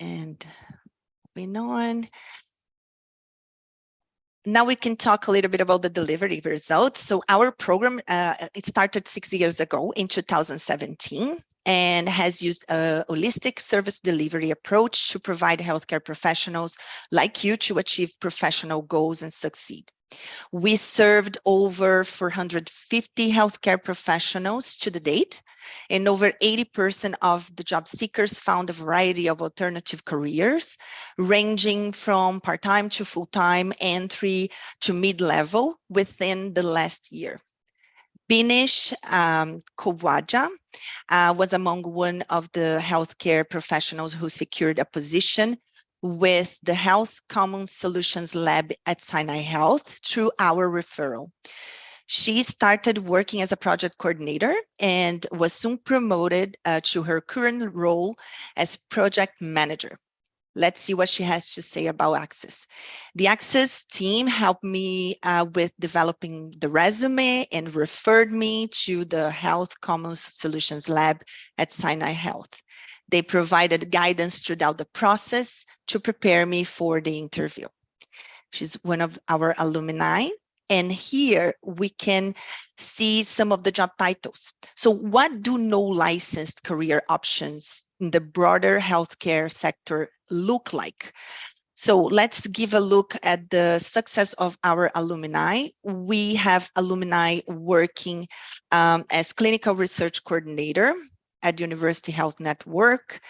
And moving on. Now we can talk a little bit about the delivery results. So our program, it started 6 years ago in 2017 and has used a holistic service delivery approach to provide healthcare professionals like you to achieve professional goals and succeed. We served over 450 healthcare professionals to the date, and over 80% of the job seekers found a variety of alternative careers, ranging from part-time to full-time, entry to mid-level within the last year. Binish Kowaja was among one of the healthcare professionals who secured a position with the Health Common Solutions Lab at Sinai Health through our referral. She started working as a project coordinator and was soon promoted to her current role as project manager. Let's see what she has to say about Access. The Access team helped me with developing the resume and referred me to the Health Commons Solutions Lab at Sinai Health. They provided guidance throughout the process to prepare me for the interview. She's one of our alumni. And here we can see some of the job titles. So what do no licensed career options in the broader healthcare sector look like? So let's give a look at the success of our alumni. We have alumni working as clinical research coordinator at University Health Network.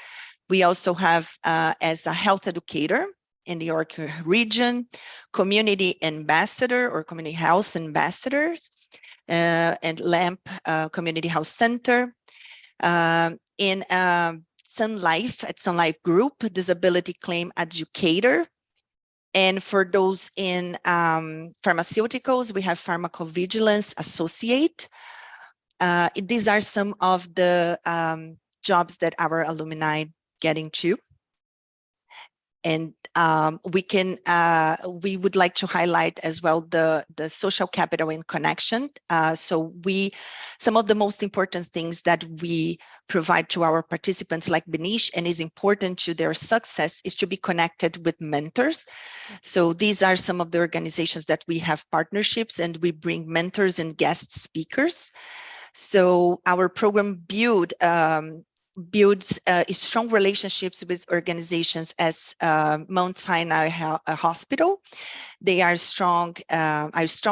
We also have as a health educator in the York region, community ambassador or community health ambassadors, and LAMP Community Health Center. In Sun Life, at Sun Life Group, disability claim educator. And for those in pharmaceuticals, we have pharmacovigilance associate. These are some of the jobs that our alumni get into. And we would like to highlight as well the social capital and connection. Some of the most important things that we provide to our participants like Benish and is important to their success is to be connected with mentors. So these are some of the organizations that we have partnerships and we bring mentors and guest speakers. So our program builds strong relationships with organizations as Mount Sinai Hospital. They are strong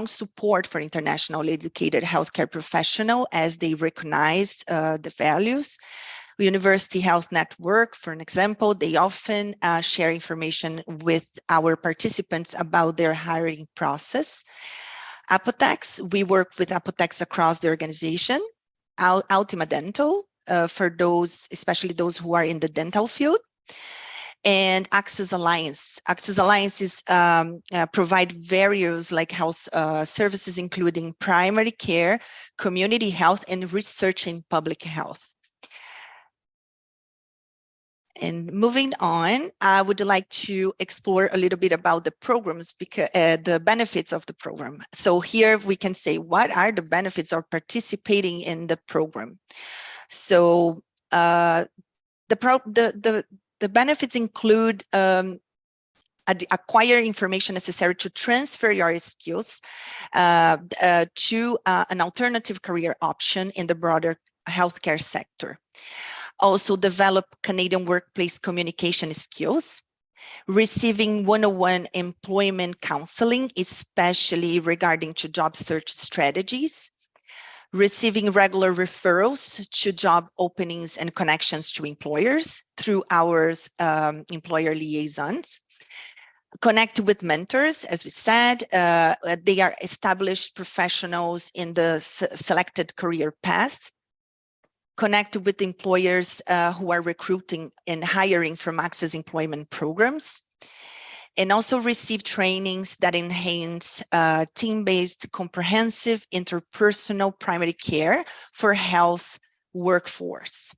support for internationally educated healthcare professionals as they recognize the values. University Health Network, for an example, they often share information with our participants about their hiring process. Apotex, we work with Apotex across the organization. Ultima Dental, for those, especially those who are in the dental field, and Access Alliance. Access Alliance is provide various like health services, including primary care, community health, and research in public health. And moving on, I would like to explore a little bit about the programs, because the benefits of the program. So here we can say, what are the benefits of participating in the program? So the benefits include acquire information necessary to transfer your skills to an alternative career option in the broader healthcare sector. Also develop Canadian workplace communication skills, receiving one-on-one employment counseling, especially regarding to job search strategies, receiving regular referrals to job openings and connections to employers through our employer liaisons, connect with mentors, as we said. They are established professionals in the selected career path, connect with employers who are recruiting and hiring from Access employment programs, and also receive trainings that enhance team-based, comprehensive, interpersonal primary care for health workforce.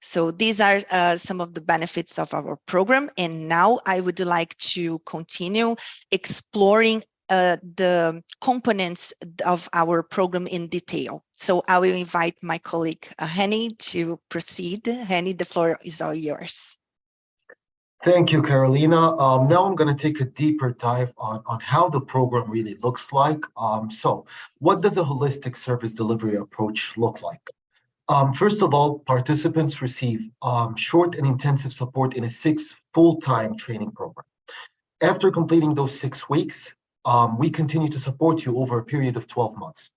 So these are some of the benefits of our program. And now I would like to continue exploring the components of our program in detail. So I will invite my colleague, Henny, to proceed. Henny, the floor is all yours. Thank you, Carolina. Now I'm going to take a deeper dive on how the program really looks like. So what does a holistic service delivery approach look like? First of all, participants receive short and intensive support in a 6 full-time training program. After completing those 6 weeks, we continue to support you over a period of 12 months.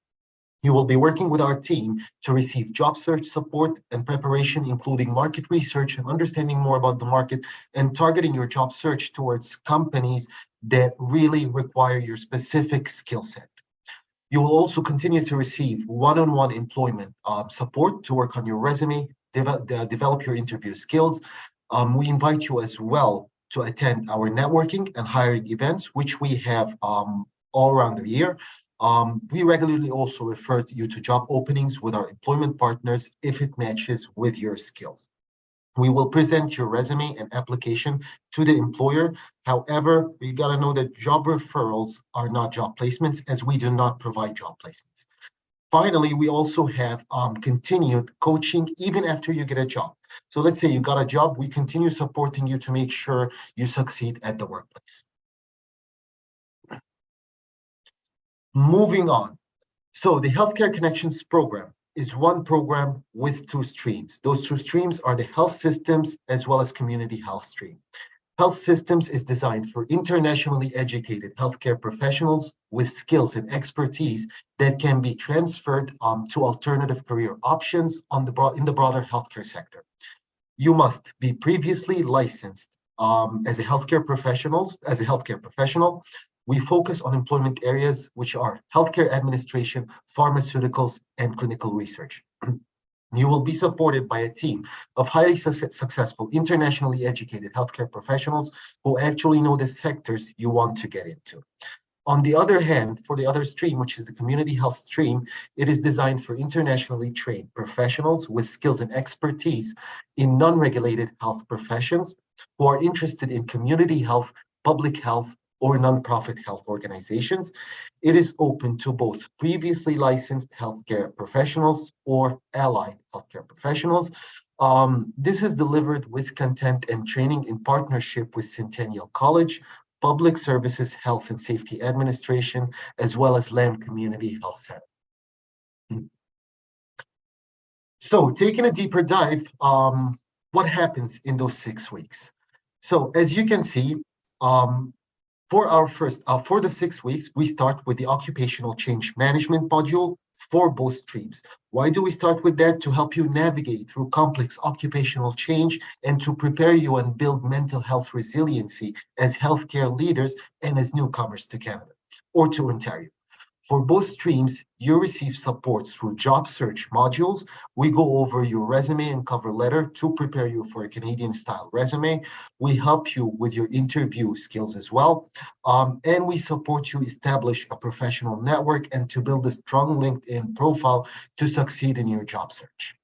You will be working with our team to receive job search support and preparation, including market research and understanding more about the market and targeting your job search towards companies that really require your specific skill set. You will also continue to receive one-on-one employment support to work on your resume, develop your interview skills. We invite you as well to attend our networking and hiring events, which we have all around the year. We regularly also refer you to job openings with our employment partners if it matches with your skills. We will present your resume and application to the employer. However, you got to know that job referrals are not job placements, as we do not provide job placements. Finally, we also have continued coaching even after you get a job. So let's say you got a job, we continue supporting you to make sure you succeed at the workplace. Moving on. So the Healthcare Connections program is one program with 2 streams. Those 2 streams are the health systems as well as community health stream. Health systems is designed for internationally educated healthcare professionals with skills and expertise that can be transferred to alternative career options in the broader healthcare sector. You must be previously licensed as a healthcare professional. We focus on employment areas which are healthcare administration, pharmaceuticals, and clinical research. You will be supported by a team of highly successful, internationally educated healthcare professionals who actually know the sectors you want to get into. On the other hand, for the other stream, which is the community health stream, it is designed for internationally trained professionals with skills and expertise in non-regulated health professions who are interested in community health, public health, or nonprofit health organizations. It is open to both previously licensed healthcare professionals or allied healthcare professionals. This is delivered with content and training in partnership with Centennial College, Public Services Health and Safety Administration, as well as Lamb Community Health Center. So taking a deeper dive, what happens in those 6 weeks? So as you can see, for the 6 weeks, we start with the occupational change management module for both streams. Why do we start with that? To help you navigate through complex occupational change and to prepare you and build mental health resiliency as healthcare leaders and as newcomers to Canada or to Ontario. For both streams, you receive support through job search modules. We go over your resume and cover letter to prepare you for a Canadian-style resume. We help you with your interview skills as well. And we support you establish a professional network and to build a strong LinkedIn profile to succeed in your job search.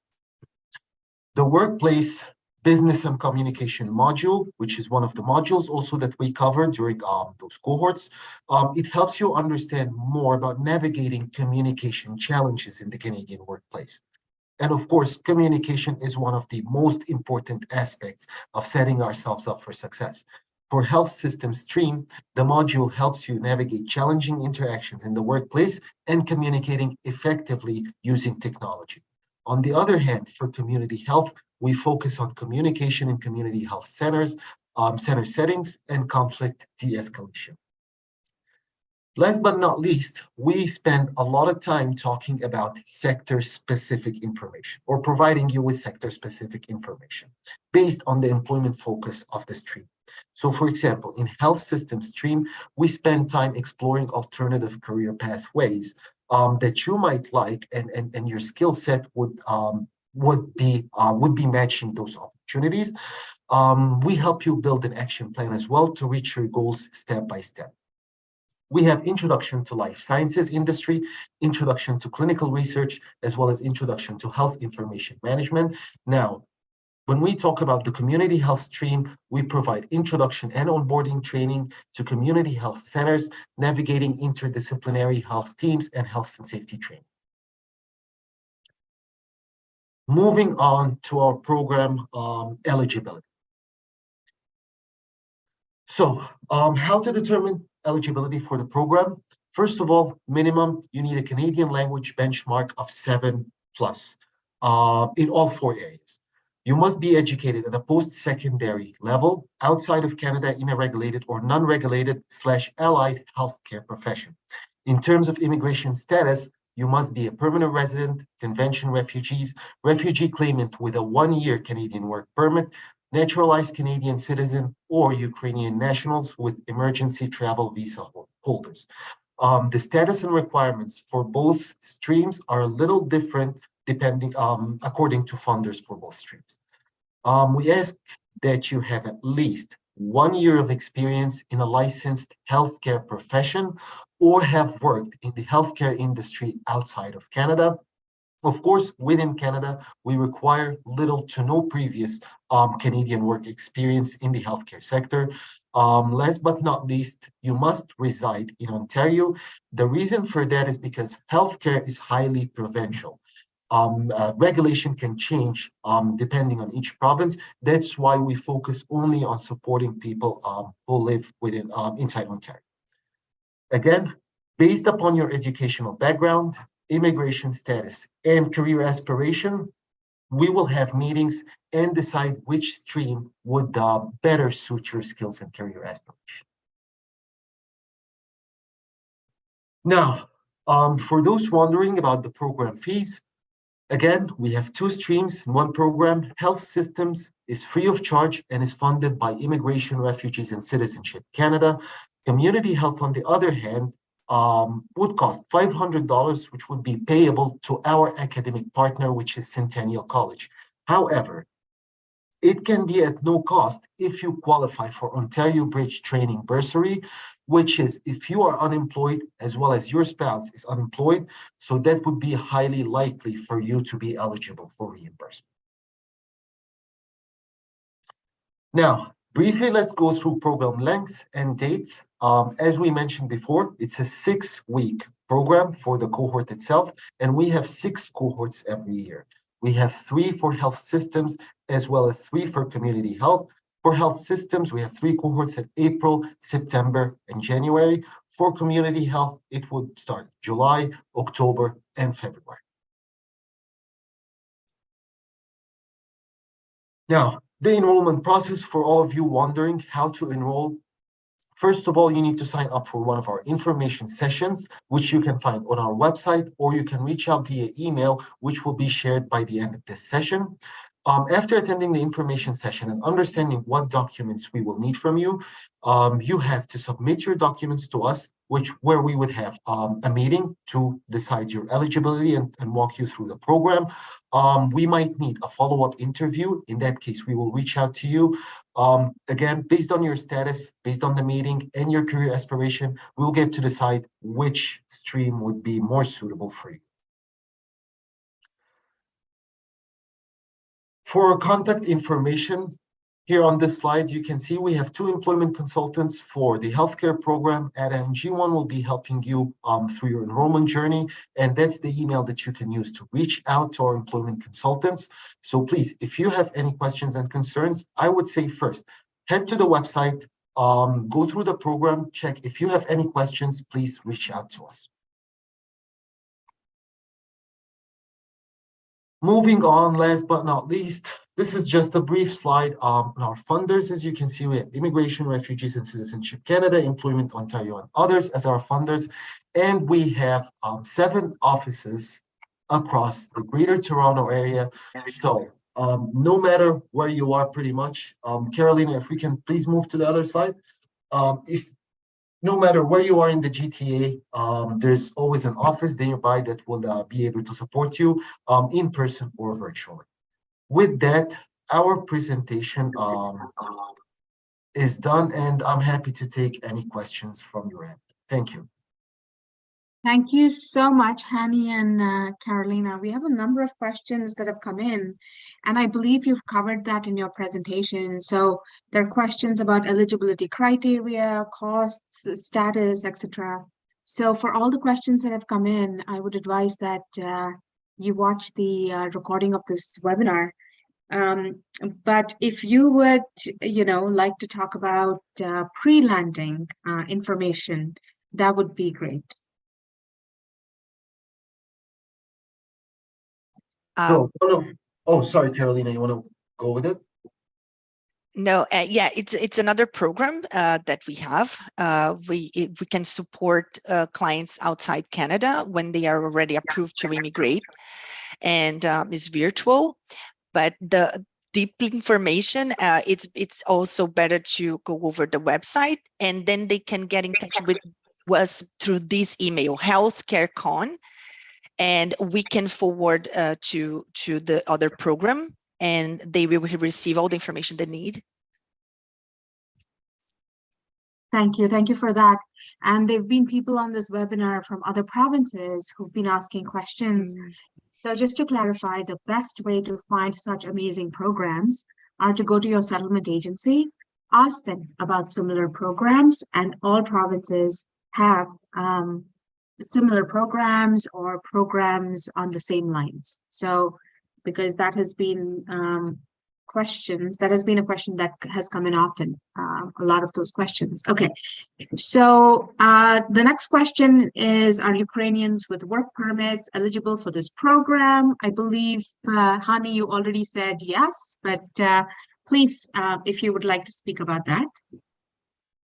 The workplace business and communication module, which is one of the modules also that we covered during those cohorts. It helps you understand more about navigating communication challenges in the Canadian workplace. And of course, communication is one of the most important aspects of setting ourselves up for success. For health systems stream, the module helps you navigate challenging interactions in the workplace and communicating effectively using technology. On the other hand, for community health, we focus on communication in community health centers, center settings, and conflict de-escalation. Last but not least, we spend a lot of time talking about sector-specific information or providing you with sector-specific information based on the employment focus of the stream. So for example, in health systems stream, we spend time exploring alternative career pathways that you might like and your skill set would be matching those opportunities. We help you build an action plan as well to reach your goals step by step. We have introduction to life sciences industry, introduction to clinical research, as well as introduction to health information management. Now, when we talk about the community health stream, we provide introduction and onboarding training to community health centers, navigating interdisciplinary health teams, and health and safety training. Moving on to our program eligibility. So, how to determine eligibility for the program? First of all, minimum, you need a Canadian language benchmark of 7 plus in all 4 areas. You must be educated at a post-secondary level outside of Canada in a regulated or non-regulated / allied healthcare profession. In terms of immigration status, you must be a permanent resident, convention refugees, refugee claimant with a 1-year Canadian work permit, naturalized Canadian citizen, or Ukrainian nationals with emergency travel visa holders. The status and requirements for both streams are a little different depending according to funders for both streams. We ask that you have at least 1 year of experience in a licensed healthcare profession or have worked in the healthcare industry outside of Canada. Of course, within Canada, we require little to no previous Canadian work experience in the healthcare sector. Last but not least, you must reside in Ontario. The reason for that is because healthcare is highly provincial. Regulation can change depending on each province. That's why we focus only on supporting people who live within inside Ontario. Again, based upon your educational background, immigration status, and career aspiration, we will have meetings and decide which stream would better suit your skills and career aspiration. Now, for those wondering about the program fees, again, we have 2 streams in one program. Health systems is free of charge and is funded by Immigration, Refugees, and Citizenship Canada. Community health, on the other hand, would cost $500, which would be payable to our academic partner, which is Centennial College. However, it can be at no cost if you qualify for Ontario Bridge Training Bursary, which is if you are unemployed as well as your spouse is unemployed, so that would be highly likely for you to be eligible for reimbursement. Now, briefly, let's go through program length and dates. As we mentioned before, it's a 6-week program for the cohort itself, and we have 6 cohorts every year. We have 3 for health systems, as well as 3 for community health. For health systems, we have 3 cohorts in April, September, and January. For community health, it would start July, October, and February. Now, the enrollment process for all of you wondering how to enroll. First of all, you need to sign up for one of our information sessions, which you can find on our website, or you can reach out via email, which will be shared by the end of this session. After attending the information session and understanding what documents we will need from you, you have to submit your documents to us, where we would have a meeting to decide your eligibility and walk you through the program. We might need a follow-up interview. In that case, we will reach out to you. Again, based on your status, based on the meeting and your career aspiration, we'll get to decide which stream would be more suitable for you. For contact information, here on this slide, you can see we have 2 employment consultants for the healthcare program. Ada and G1 will be helping you through your enrollment journey, and that's the email that you can use to reach out to our employment consultants. So please, if you have any questions and concerns, I would say first, head to the website, go through the program, check. If you have any questions, please reach out to us. Moving on, last but not least, this is just a brief slide on our funders. As you can see, we have Immigration, Refugees, and Citizenship Canada, Employment Ontario, and others as our funders. And we have 7 offices across the Greater Toronto area. So no matter where you are, pretty much. Carolina, if we can please move to the other slide. No matter where you are in the GTA, there's always an office nearby that will be able to support you in person or virtually. With that, our presentation is done, and I'm happy to take any questions from your end. Thank you. Thank you so much, Hani and Carolina. We have a number of questions that have come in, and I believe you've covered that in your presentation. So there are questions about eligibility criteria, costs, status, etc. So for all the questions that have come in, I would advise that you watch the recording of this webinar But if you would, like to talk about pre-landing information, that would be great. So, sorry, Carolina, you want to go with it? No, yeah, it's another program that we have. We can support clients outside Canada when they are already approved to immigrate, and it's virtual. But the deep information, it's also better to go over the website, and then they can get in touch with us through this email, healthcarecon, and we can forward to the other program, and they will receive all the information they need. Thank you for that. And there have been people on this webinar from other provinces who've been asking questions. So just to clarify, the best way to find such amazing programs are to go to your settlement agency, ask them about similar programs, and all provinces have similar programs or programs on the same lines. So because that has been a question that has come in often, a lot of those questions. Okay, so the next question is, are Ukrainians with work permits eligible for this program? I believe, Hani, you already said yes, but please, if you would like to speak about that.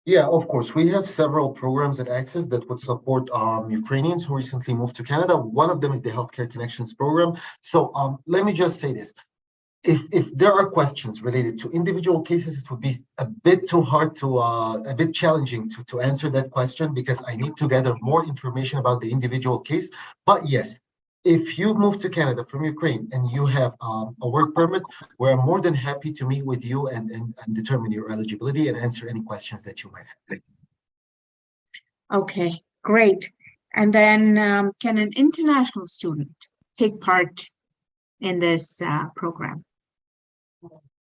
Yeah, of course. We have several programs at Access that would support Ukrainians who recently moved to Canada. One of them is the Healthcare Connections program. So let me just say this. If there are questions related to individual cases, it would be a bit too hard to, a bit challenging to answer that question, because I need to gather more information about the individual case. But yes, if you moved to Canada from Ukraine and you have a work permit, we're more than happy to meet with you and determine your eligibility and answer any questions that you might have. Okay, great. And then can an international student take part in this program?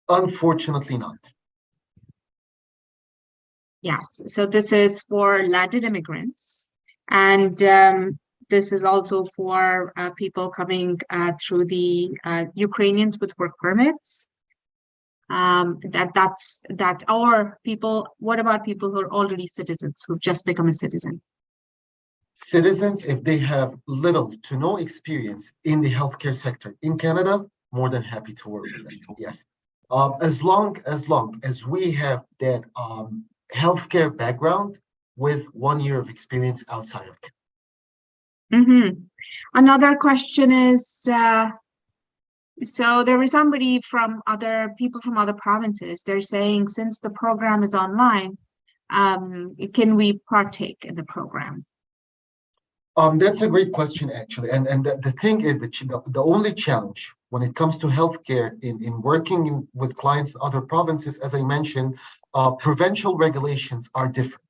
Unfortunately not. Yes, so this is for landed immigrants, and this is also for people coming through the Ukrainians with work permits. Or people, what about people who are already citizens, who've just become a citizen? Citizens, if they have little to no experience in the healthcare sector in Canada, more than happy to work with them, yes. As long as we have that healthcare background with 1 year of experience outside of Canada. Another question is, so there is somebody from people from other provinces. They're saying, since the program is online, can we partake in the program? That's a great question, actually. And the thing is that the only challenge when it comes to healthcare in working with clients in other provinces, as I mentioned, provincial regulations are different.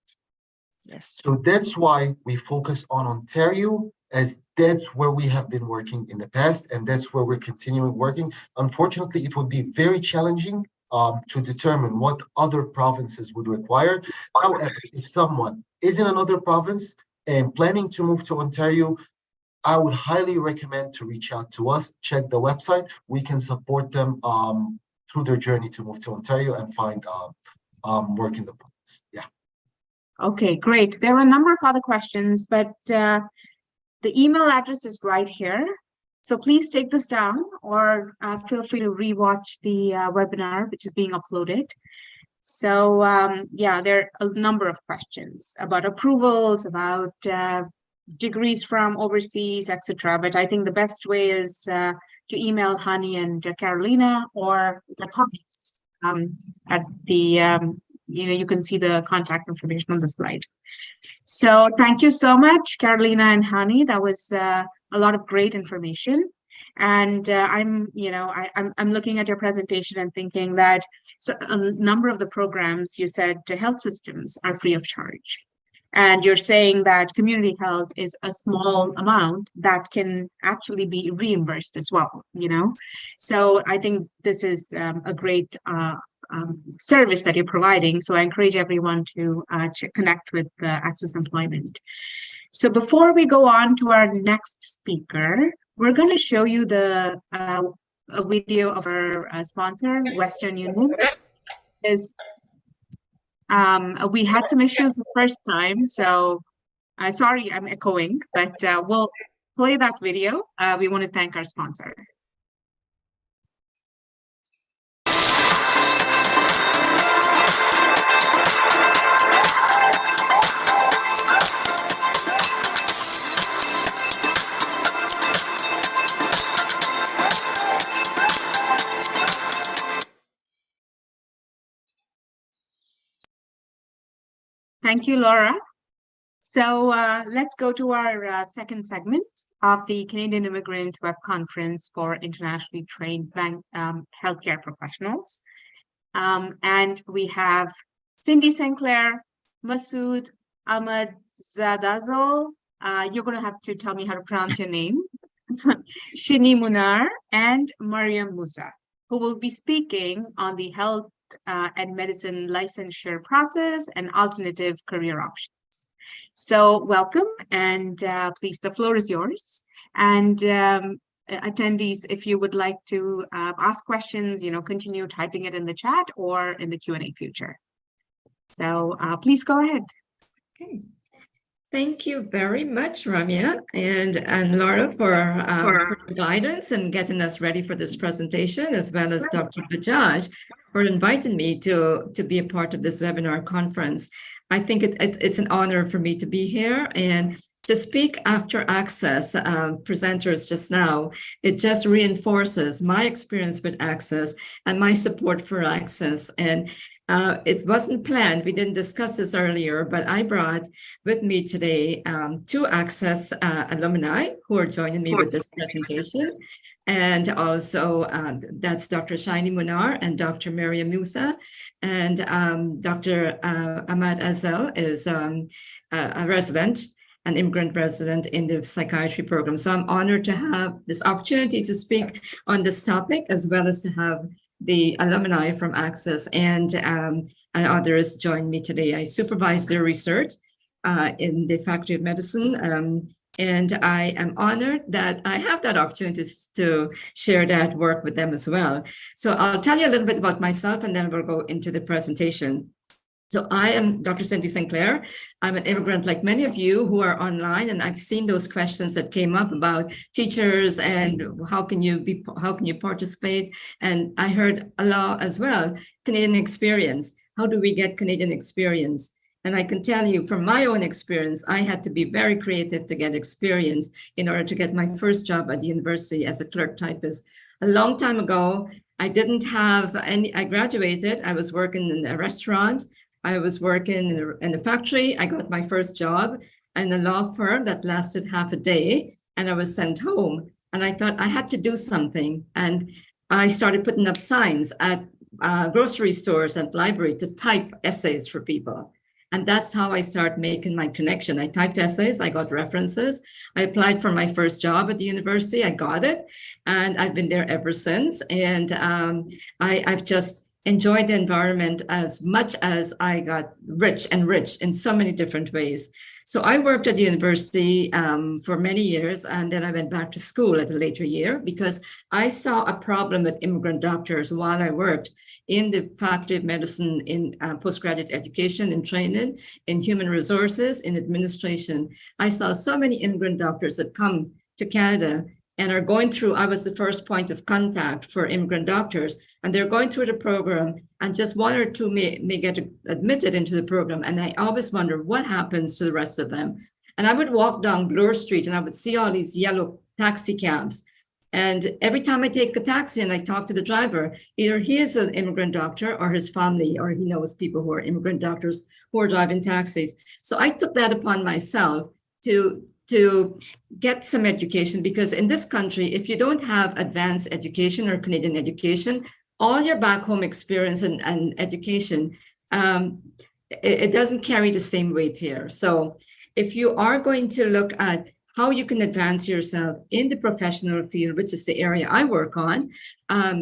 Yes. So that's why we focus on Ontario, as that's where we have been working in the past, and that's where we're continuing working. Unfortunately, it would be very challenging to determine what other provinces would require. However, if someone is in another province and planning to move to Ontario, I would highly recommend to reach out to us, check the website. We can support them through their journey to move to Ontario and find work in the province. Yeah. Okay, great. There are a number of other questions, but the email address is right here. So please take this down, or feel free to rewatch the webinar, which is being uploaded. So yeah, there are a number of questions about approvals, about degrees from overseas, etc. But I think the best way is to email Hani and Carolina, or the comments at the you can see the contact information on the slide. So thank you so much, Carolina and Hani. That was a lot of great information. And I'm looking at your presentation and thinking that a number of the programs you said to health systems are free of charge. And you're saying that community health is a small amount that can actually be reimbursed as well, So I think this is a great service that you're providing. So I encourage everyone to connect with Access Employment. So before we go on to our next speaker, we're going to show you the a video of our sponsor, Western Union. We had some issues the first time, so sorry I'm echoing, but we'll play that video. We want to thank our sponsor. Thank you, Laura. So let's go to our second segment of the Canadian Immigrant Web Conference for internationally trained healthcare professionals. And we have Cindy Sinclair, Masood Ahmadzadazol. You're going to have to tell me how to pronounce your name. Shini Munar and Mariam Musa, who will be speaking on the health and medicine licensure process and alternative career options. So welcome, and please, the floor is yours. And attendees, if you would like to ask questions, continue typing it in the chat or in the Q&A feature. So please go ahead. Okay. Thank you very much, Ramya and Laura for guidance and getting us ready for this presentation, as well as Dr. Bajaj for inviting me to be a part of this webinar conference. I think it's an honor for me to be here and to speak after Access presenters just now. It just reinforces my experience with Access and my support for Access. And it wasn't planned. We didn't discuss this earlier, but I brought with me today two Access alumni who are joining me with this presentation. And also that's Dr. Shini Munar and Dr. Mariam Musa. And Dr. Ahmad Azel is a resident, an immigrant resident in the psychiatry program. So I'm honored to have this opportunity to speak on this topic, as well as to have the alumni from Access and others join me today. I supervise their research in the Faculty of Medicine, and I am honored that I have that opportunity to share that work with them as well. So I'll tell you a little bit about myself, and then we'll go into the presentation. So I am Dr. Cindy Sinclair. I'm an immigrant like many of you who are online, and I've seen those questions that came up about teachers and how can you participate? And I heard a lot as well, Canadian experience. How do we get Canadian experience? And I can tell you from my own experience, I had to be very creative to get experience in order to get my first job at the university as a clerk typist. A long time ago, I didn't have any, I graduated, I was working in a restaurant, I was working in a factory, I got my first job in a law firm that lasted half a day, and I was sent home. And I thought I had to do something. And I started putting up signs at grocery stores and library to type essays for people. And that's how I started making my connection. I typed essays, I got references. I applied for my first job at the university, I got it. And I've been there ever since. And I've just enjoyed the environment as much as I got enriched in so many different ways. So I worked at the university for many years, and then I went back to school at a later year because I saw a problem with immigrant doctors while I worked in the Faculty of Medicine, in postgraduate education and training, in human resources, in administration. I saw so many immigrant doctors that come to Canada and are going through, I was the first point of contact for immigrant doctors, and they're going through the program, and just one or two may get admitted into the program. And I always wonder what happens to the rest of them. And I would walk down Bloor Street and I would see all these yellow taxi cabs. And every time I take a taxi and I talk to the driver, either he is an immigrant doctor or his family, or he knows people who are immigrant doctors who are driving taxis. So I took that upon myself to get some education, because in this country, if you don't have advanced education or Canadian education, all your back home experience and education, it doesn't carry the same weight here. So if you are going to look at how you can advance yourself in the professional field, which is the area I work on,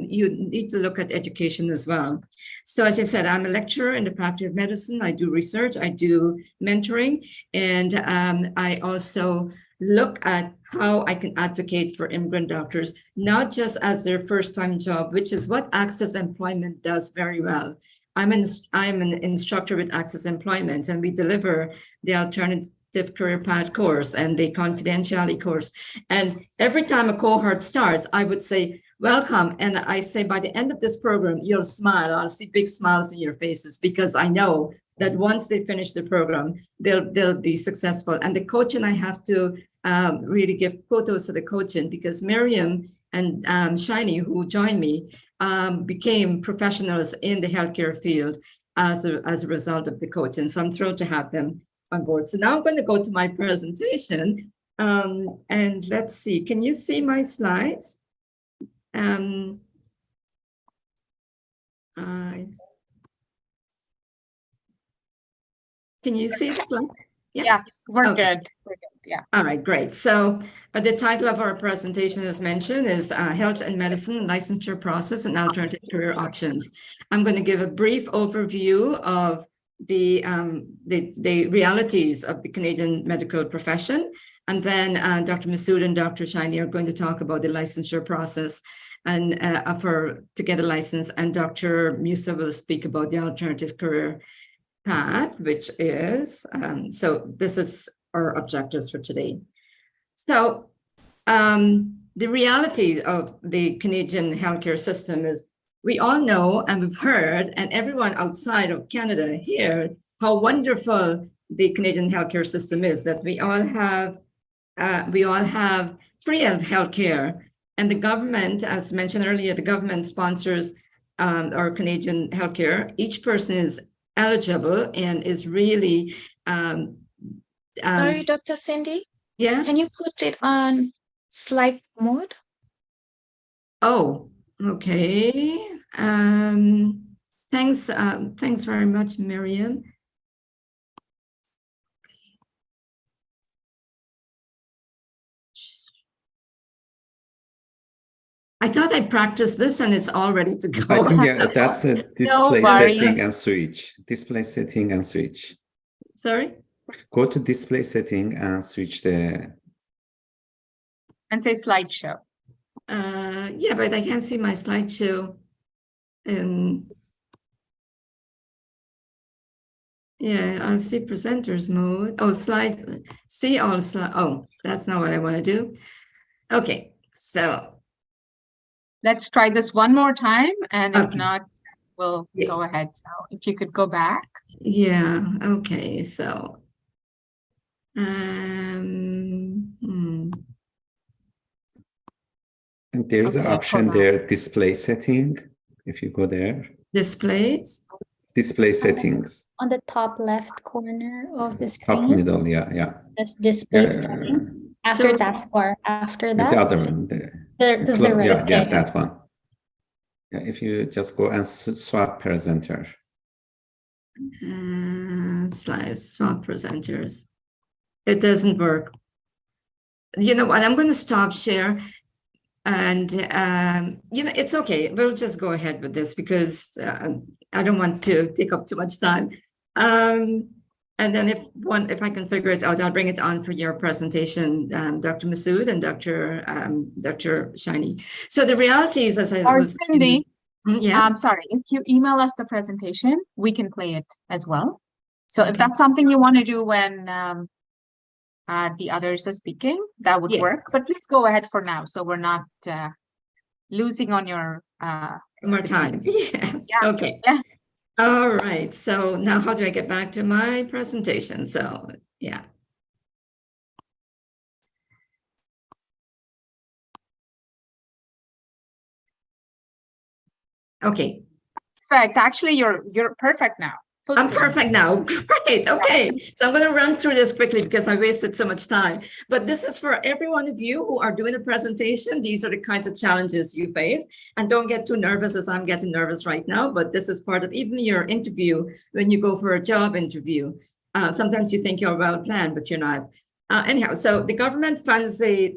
you need to look at education as well. So as I said, I'm a lecturer in the Faculty of Medicine. I do research, I do mentoring, and I also look at how I can advocate for immigrant doctors, not just as their first-time job, which is what Access Employment does very well. I'm an instructor with Access Employment, and we deliver the alternative career path course and the confidentiality course. And every time a cohort starts, I would say, welcome. And I say, by the end of this program, you'll smile. I'll see big smiles in your faces, because I know that once they finish the program, they'll be successful. And the coach and I have to really give kudos to the coaching, because Miriam and Shiny, who joined me, became professionals in the healthcare field as a result of the coaching. So I'm thrilled to have them on board. So now I'm going to go to my presentation. And let's see, can you see my slides? Can you see the slides? Yeah. Yes, we're good. We're good. Yeah. All right, great. So the title of our presentation, as mentioned, is Health and Medicine Licensure Process and Alternative Career Options. I'm going to give a brief overview of the realities of the Canadian medical profession. And then Dr. Masood and Dr. Shiny are going to talk about the licensure process and to get a license. And Dr. Musa will speak about the alternative career path, which is, so this is our objectives for today. So the reality of the Canadian healthcare system is, we all know and we've heard, and everyone outside of Canada here, how wonderful the Canadian healthcare system is, that we all have free healthcare. And the government, as mentioned earlier, the government sponsors our Canadian healthcare. Each person is eligible and is really sorry, Dr. Cindy. Yeah. Can you put it on slide mode? Oh, okay. Thanks very much, Miriam. I thought I practiced this and it's all ready to go. I think that's the display setting and switch. Display setting and switch. Sorry? Go to display setting and switch the... And say slideshow. Yeah, but I can't see my slideshow. Yeah, I'll see presenters mode. Oh, see all slide. Oh, that's not what I want to do. Okay, so. Let's try this one more time, and if Okay. not, we'll go ahead. So if you could go back. Yeah, okay, so. And there's an option there, display setting. If you go there. Displays. Display settings. On the top left corner of the Top screen. middle, yeah. That's display setting. After So- taskbar, after that. The other one. to the right. Yeah, that one. Yeah, if you just go and swap presenter. Slides, swap presenters. It doesn't work. You know what? I'm going to stop share. And, it's okay. We'll just go ahead with this because I don't want to take up too much time. And then if I can figure it out, I'll bring it on for your presentation, Dr. Masood and Dr. Shiny. So the reality is, as I was... Cindy, yeah. I'm sorry, if you email us the presentation, we can play it as well. So if that's something you want to do when the others are speaking, that would work. But please go ahead for now, so we're not losing on your More time. Yes. Yeah. Okay. Yes. All right. So now how do I get back to my presentation? So, yeah. Okay. Perfect. Actually, you're perfect now. I'm perfect now. Great. Okay. So I'm going to run through this quickly because I wasted so much time. But this is for every one of you who are doing a presentation. These are the kinds of challenges you face. And don't get too nervous, as I'm getting nervous right now. But this is part of even your interview when you go for a job interview. Sometimes you think you're well planned, but you're not. Anyhow, so the government funds the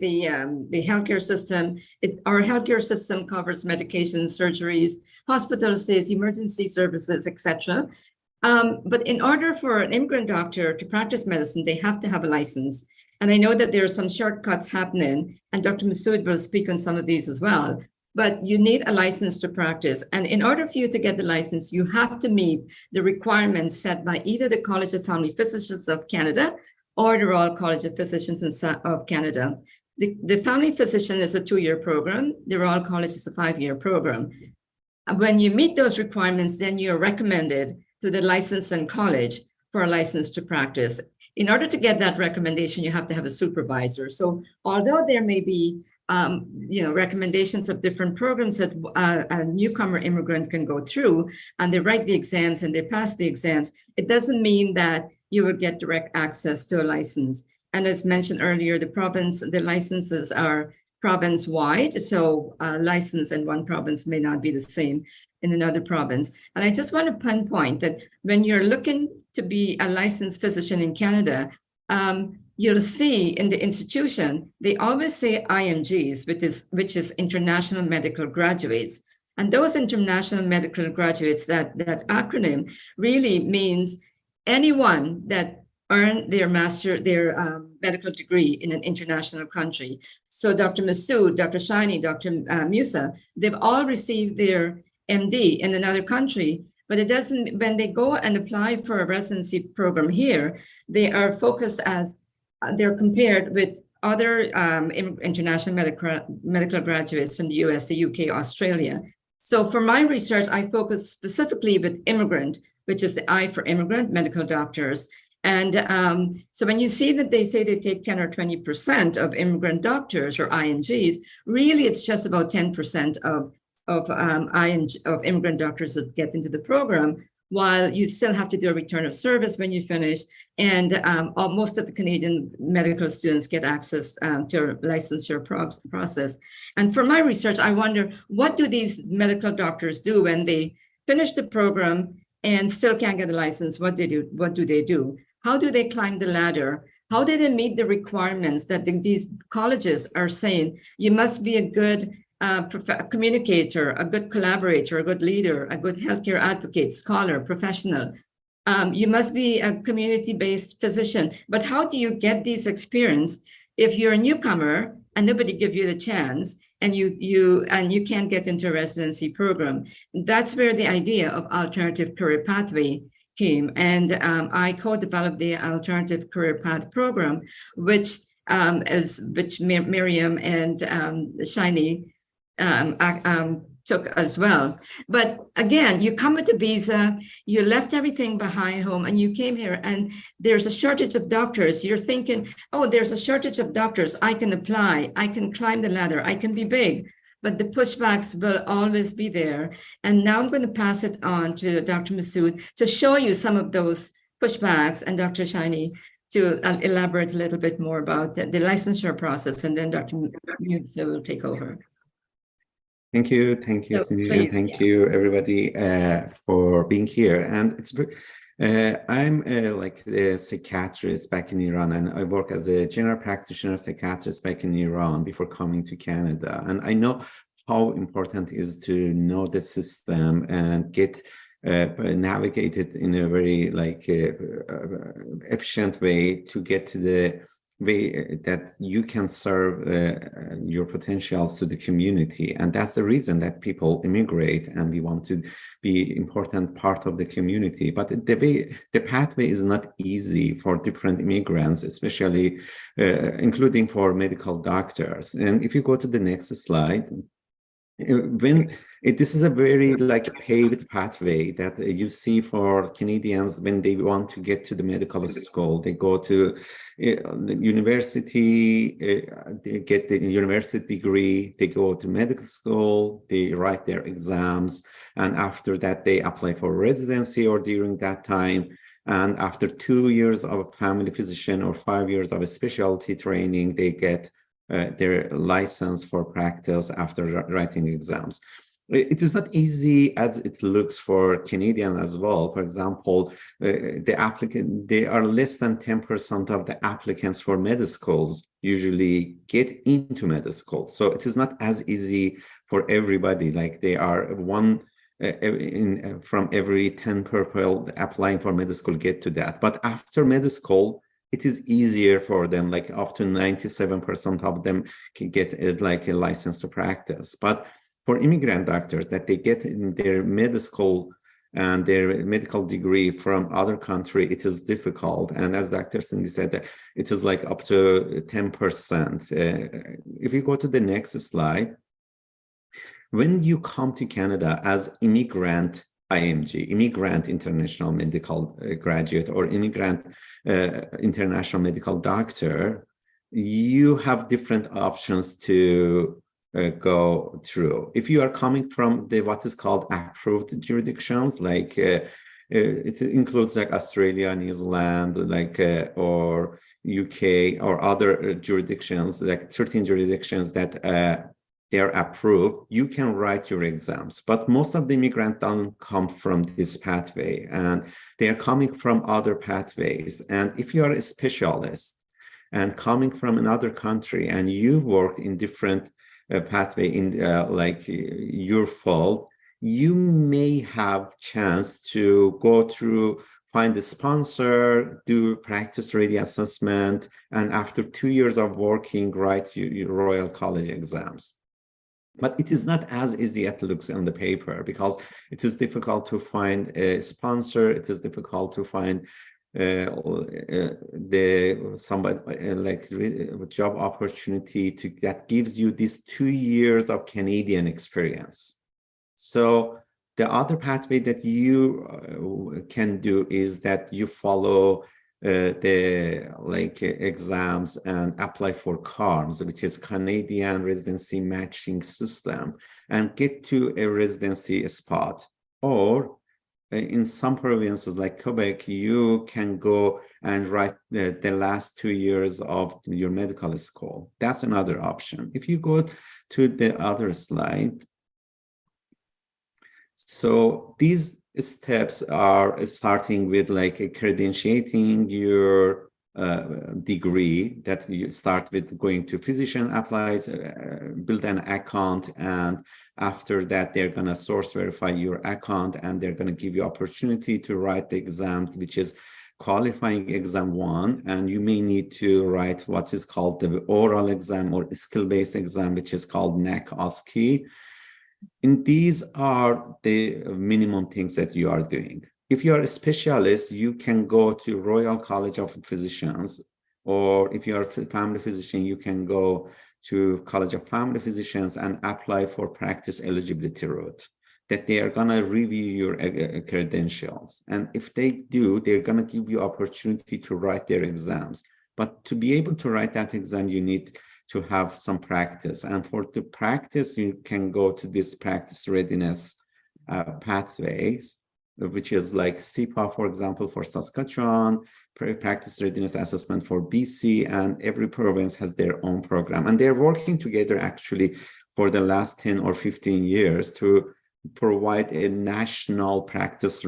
healthcare system. Our healthcare system covers medications, surgeries, hospital stays, emergency services, etc. But in order for an immigrant doctor to practice medicine, they have to have a license. And I know that there are some shortcuts happening, and Dr. Masood will speak on some of these as well. But you need a license to practice. And in order for you to get the license, you have to meet the requirements set by either the College of Family Physicians of Canada or the Royal College of Physicians of Canada. The family physician is a 2-year program. The Royal College is a 5-year program. When you meet those requirements, then you're recommended to the licensing college for a license to practice. In order to get that recommendation, you have to have a supervisor. So although there may be recommendations of different programs that a newcomer immigrant can go through, and they write the exams and they pass the exams, it doesn't mean that you will get direct access to a license. And as mentioned earlier, the licenses are province-wide, so a license in one province may not be the same in another province. And I just want to pinpoint that when you're looking to be a licensed physician in Canada, you'll see in the institution, they always say IMGs, which is International Medical Graduates. And those International Medical Graduates, that acronym really means anyone that earned their medical degree in an international country. So Dr. Masood, Dr. Shiny, Dr. Musa, they've all received their MD in another country, but it doesn't, when they go and apply for a residency program here, they are focused as, they're compared with other international medical graduates from the US, the UK, Australia. So for my research, I focus specifically with Immigrant, which is the I for immigrant medical doctors. And so when you see that they say they take 10 or 20% of immigrant doctors or IMGs, really it's just about 10% of immigrant doctors that get into the program, while you still have to do a return of service when you finish. And most of the Canadian medical students get access to a licensure process. And for my research, I wonder, what do these medical doctors do when they finish the program and still can't get a license? What do they do? How do they climb the ladder? How do they meet the requirements that these colleges are saying? You must be a good communicator, a good collaborator, a good leader, a good healthcare advocate, scholar, professional. You must be a community-based physician. But how do you get these experience if you're a newcomer and nobody give you the chance, and you can't get into a residency program? That's where the idea of alternative career pathway came. And I co-developed the alternative career path program, which Miriam and Shiny took as well. But again, you come with a visa, you left everything behind home, and you came here, and there's a shortage of doctors. You're thinking, oh, there's a shortage of doctors. I can apply, I can climb the ladder, I can be big. But the pushbacks will always be there. And now I'm going to pass it on to Dr. Masood to show you some of those pushbacks, and Dr. Shiny to elaborate a little bit more about the licensure process, and then Dr. Musa will take over. Thank you, Cindy, and thank you everybody for being here. And it's I'm like a psychiatrist back in Iran, and I work as a general practitioner psychiatrist back in Iran before coming to Canada. And I know how important it is to know the system and get navigated in a very efficient way to get to the way that you can serve your potentials to the community. And that's the reason that people immigrate, and we want to be important part of the community. But the pathway is not easy for different immigrants, especially including for medical doctors. And if you go to the next slide, this is a very paved pathway that you see for Canadians when they want to get to the medical school. They go to the university, they get the university degree, they go to medical school, they write their exams, and after that they apply for residency, or during that time. And after 2 years of family physician or 5 years of a specialty training, they get their license for practice after writing exams. It is not easy as it looks for Canadian as well. For example, they are less than 10% of the applicants for med schools usually get into med school. So it is not as easy for everybody. Like they are one from every 10 people applying for med school get to that. But after med school, it is easier for them, like up to 97% of them can get like a license to practice. But for immigrant doctors that they get in their med school and their medical degree from other country, it is difficult. And as Dr. Cindy said, that it is like up to 10%. If you go to the next slide, when you come to Canada as immigrant IMG, immigrant international medical graduate, or immigrant international medical doctor, you have different options to go through. If you are coming from the what is called approved jurisdictions, like it includes like Australia, New Zealand, like or UK or other jurisdictions, like 13 jurisdictions that they're approved, you can write your exams. But most of the immigrants don't come from this pathway, and they are coming from other pathways. And if you are a specialist and coming from another country and you work in different pathway in like your field, you may have chance to go through, find a sponsor, do practice ready assessment, and after 2 years of working, write your Royal College exams. But it is not as easy as it looks on the paper, because it is difficult to find a sponsor. It is difficult to find somebody like job opportunity that gives you these 2 years of Canadian experience. So the other pathway that you can do is that you follow the like exams and apply for CARMS, which is Canadian Residency Matching System, and get to a residency spot. Or in some provinces like Quebec, you can go and write the last 2 years of your medical school. That's another option. If you go to the other slide, so these steps are starting with like credentiating your degree, that you start with going to physician applies, build an account, and after that they're going to source verify your account, and they're going to give you opportunity to write the exams, which is qualifying exam 1, and you may need to write what is called the oral exam or skill-based exam, which is called NAC-OSCE. And these are the minimum things that you are doing. If you are a specialist, you can go to Royal College of Physicians, or if you are a family physician, you can go to College of Family Physicians and apply for practice eligibility route, that they are going to review your credentials. And if they do, they're going to give you opportunity to write their exams. But to be able to write that exam, you need to have some practice. And for the practice, you can go to this practice readiness pathways, which is like CPA, for example, for Saskatchewan, practice readiness assessment for BC, and every province has their own program. And they're working together actually for the last 10 or 15 years to provide a national practice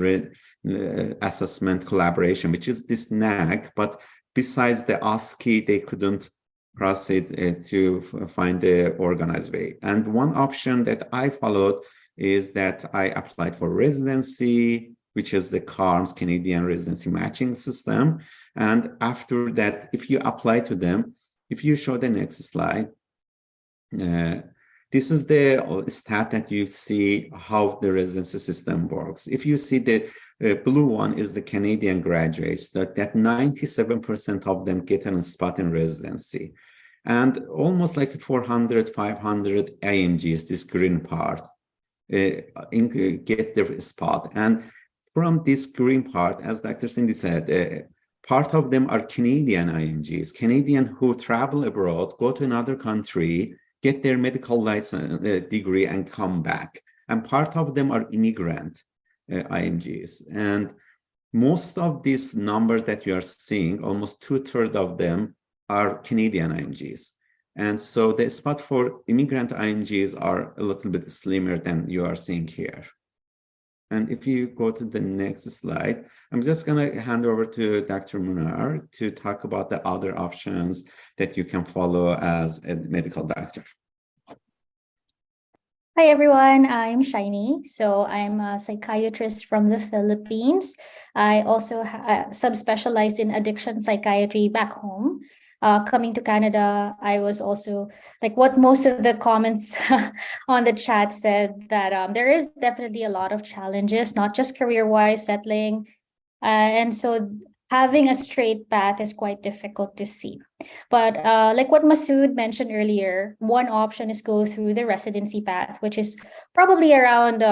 assessment collaboration, which is this NAG. But besides the OSCE, they couldn't proceed to find the organized way. And one option that I followed is that I applied for residency, which is the CARMS, Canadian Residency Matching System. And after that, if you apply to them, if you show the next slide, this is the stat that you see how the residency system works. If you see the blue one is the Canadian graduates, that 97% of them get a spot in residency. And almost like 400, 500 IMGs, this green part, get their spot. And from this green part, as Dr. Cindy said, part of them are Canadian IMGs, Canadian who travel abroad, go to another country, get their medical license degree and come back. And part of them are immigrant IMGs. And most of these numbers that you are seeing, almost 2/3 of them are Canadian IMGs. And so the spot for immigrant IMGs are a little bit slimmer than you are seeing here. And if you go to the next slide, I'm just going to hand over to Dr. Munar to talk about the other options that you can follow as a medical doctor. Hi everyone, I'm Shiny. So I'm a psychiatrist from the Philippines. I also subspecialized in addiction psychiatry back home. Coming to Canada, I was also like what most of the comments on the chat said that there is definitely a lot of challenges, not just career-wise, settling. And so having a straight path is quite difficult to see. But like what Masood mentioned earlier, one option is go through the residency path, which is probably around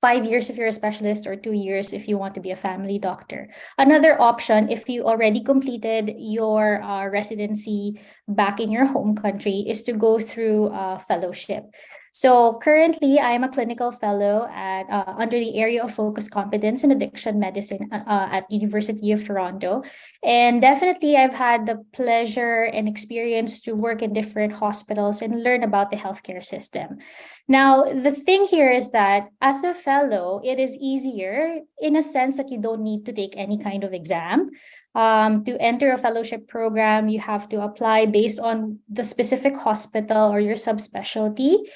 5 years if you're a specialist or 2 years if you want to be a family doctor. Another option, if you already completed your residency back in your home country, is to go through fellowship. So currently, I'm a clinical fellow at under the area of focus competence in addiction medicine at University of Toronto. And definitely, I've had the pleasure and experience to work in different hospitals and learn about the healthcare system. Now, the thing here is that as a fellow, it is easier in a sense that you don't need to take any kind of exam. To enter a fellowship program, you have to apply based on the specific hospital or your subspecialty.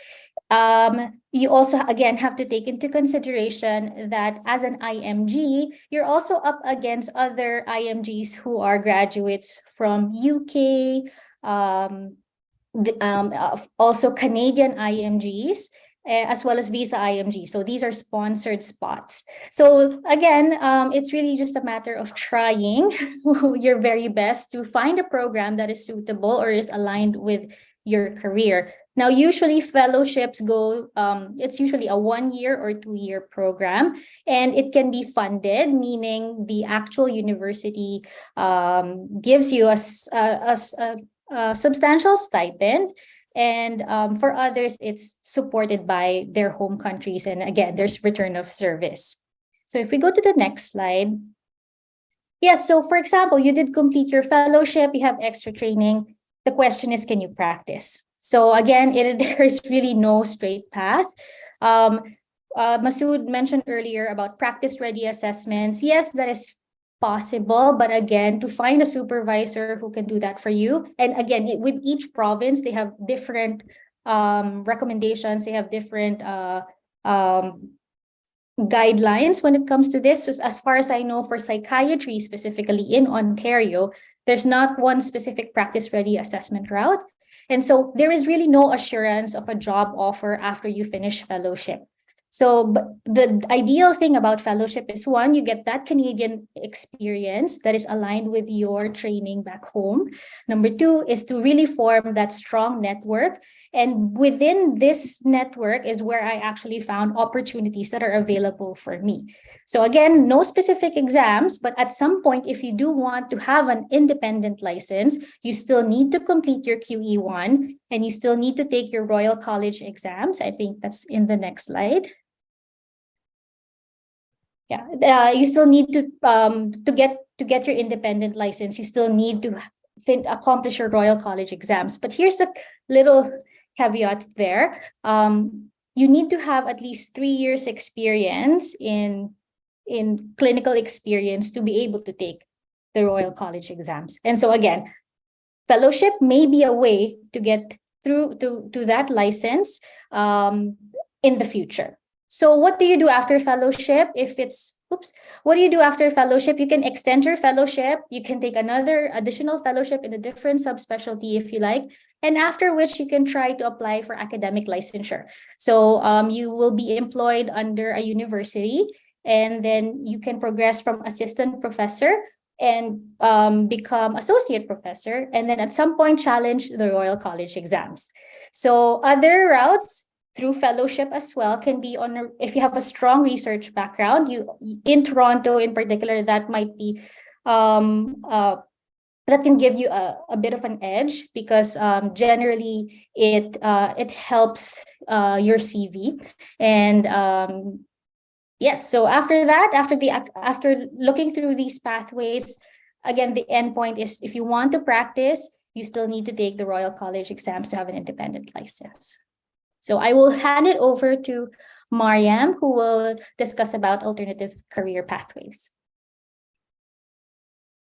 You also, again, have to take into consideration that as an IMG, you're also up against other IMGs who are graduates from UK, also Canadian IMGs, as well as visa IMG. So these are sponsored spots. So again, it's really just a matter of trying your very best to find a program that is suitable or is aligned with your career. Now, usually fellowships go, it's usually a 1 year or 2 year program, and it can be funded, meaning the actual university gives you a substantial stipend. And for others, it's supported by their home countries. And again, there's return of service. So if we go to the next slide. Yes, so for example, you did complete your fellowship, you have extra training. The question is, can you practice? So again, there's really no straight path. Masood mentioned earlier about practice-ready assessments. Yes, that is possible, but again, to find a supervisor who can do that for you. And again, with each province, they have different recommendations. They have different guidelines when it comes to this. So as far as I know, for psychiatry specifically in Ontario, there's not one specific practice-ready assessment route. And so there is really no assurance of a job offer after you finish fellowship. So but the ideal thing about fellowship is, one, you get that Canadian experience that is aligned with your training back home. Number two is to really form that strong network. And within this network is where I actually found opportunities that are available for me. So again, no specific exams, but at some point, if you do want to have an independent license, you still need to complete your QE1 and you still need to take your Royal College exams. I think that's in the next slide. Yeah, you still need to get your independent license. You still need to accomplish your Royal College exams. But here's the little caveat there. You need to have at least 3 years experience in clinical experience to be able to take the Royal College exams. And so again, fellowship may be a way to get through to that license in the future. So what do you do after fellowship? What do you do after fellowship? You can extend your fellowship. You can take another additional fellowship in a different subspecialty if you like. And after which you can try to apply for academic licensure. So you will be employed under a university, and then you can progress from assistant professor and become associate professor. And then at some point challenge the Royal College exams. So other routes through fellowship as well can be if you have a strong research background, in Toronto in particular, that might be that can give you a bit of an edge, because generally it helps your CV. And yes, so after that, after looking through these pathways, again, the end point is, if you want to practice, you still need to take the Royal College exams to have an independent license. So I will hand it over to Mariam, who will discuss about alternative career pathways.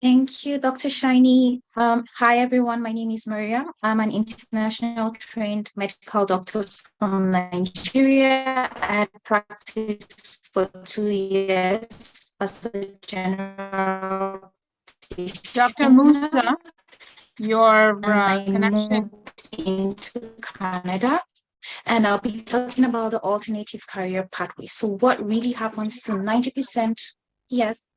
Thank you, Dr. Shiny. Hi, everyone. My name is Maria. I'm an international trained medical doctor from Nigeria. I practiced for 2 years as a general Dr. practitioner, Musa, your and I connection. moved into Canada. And I'll be talking about the alternative career pathway. So what really happens to 90%? Yes.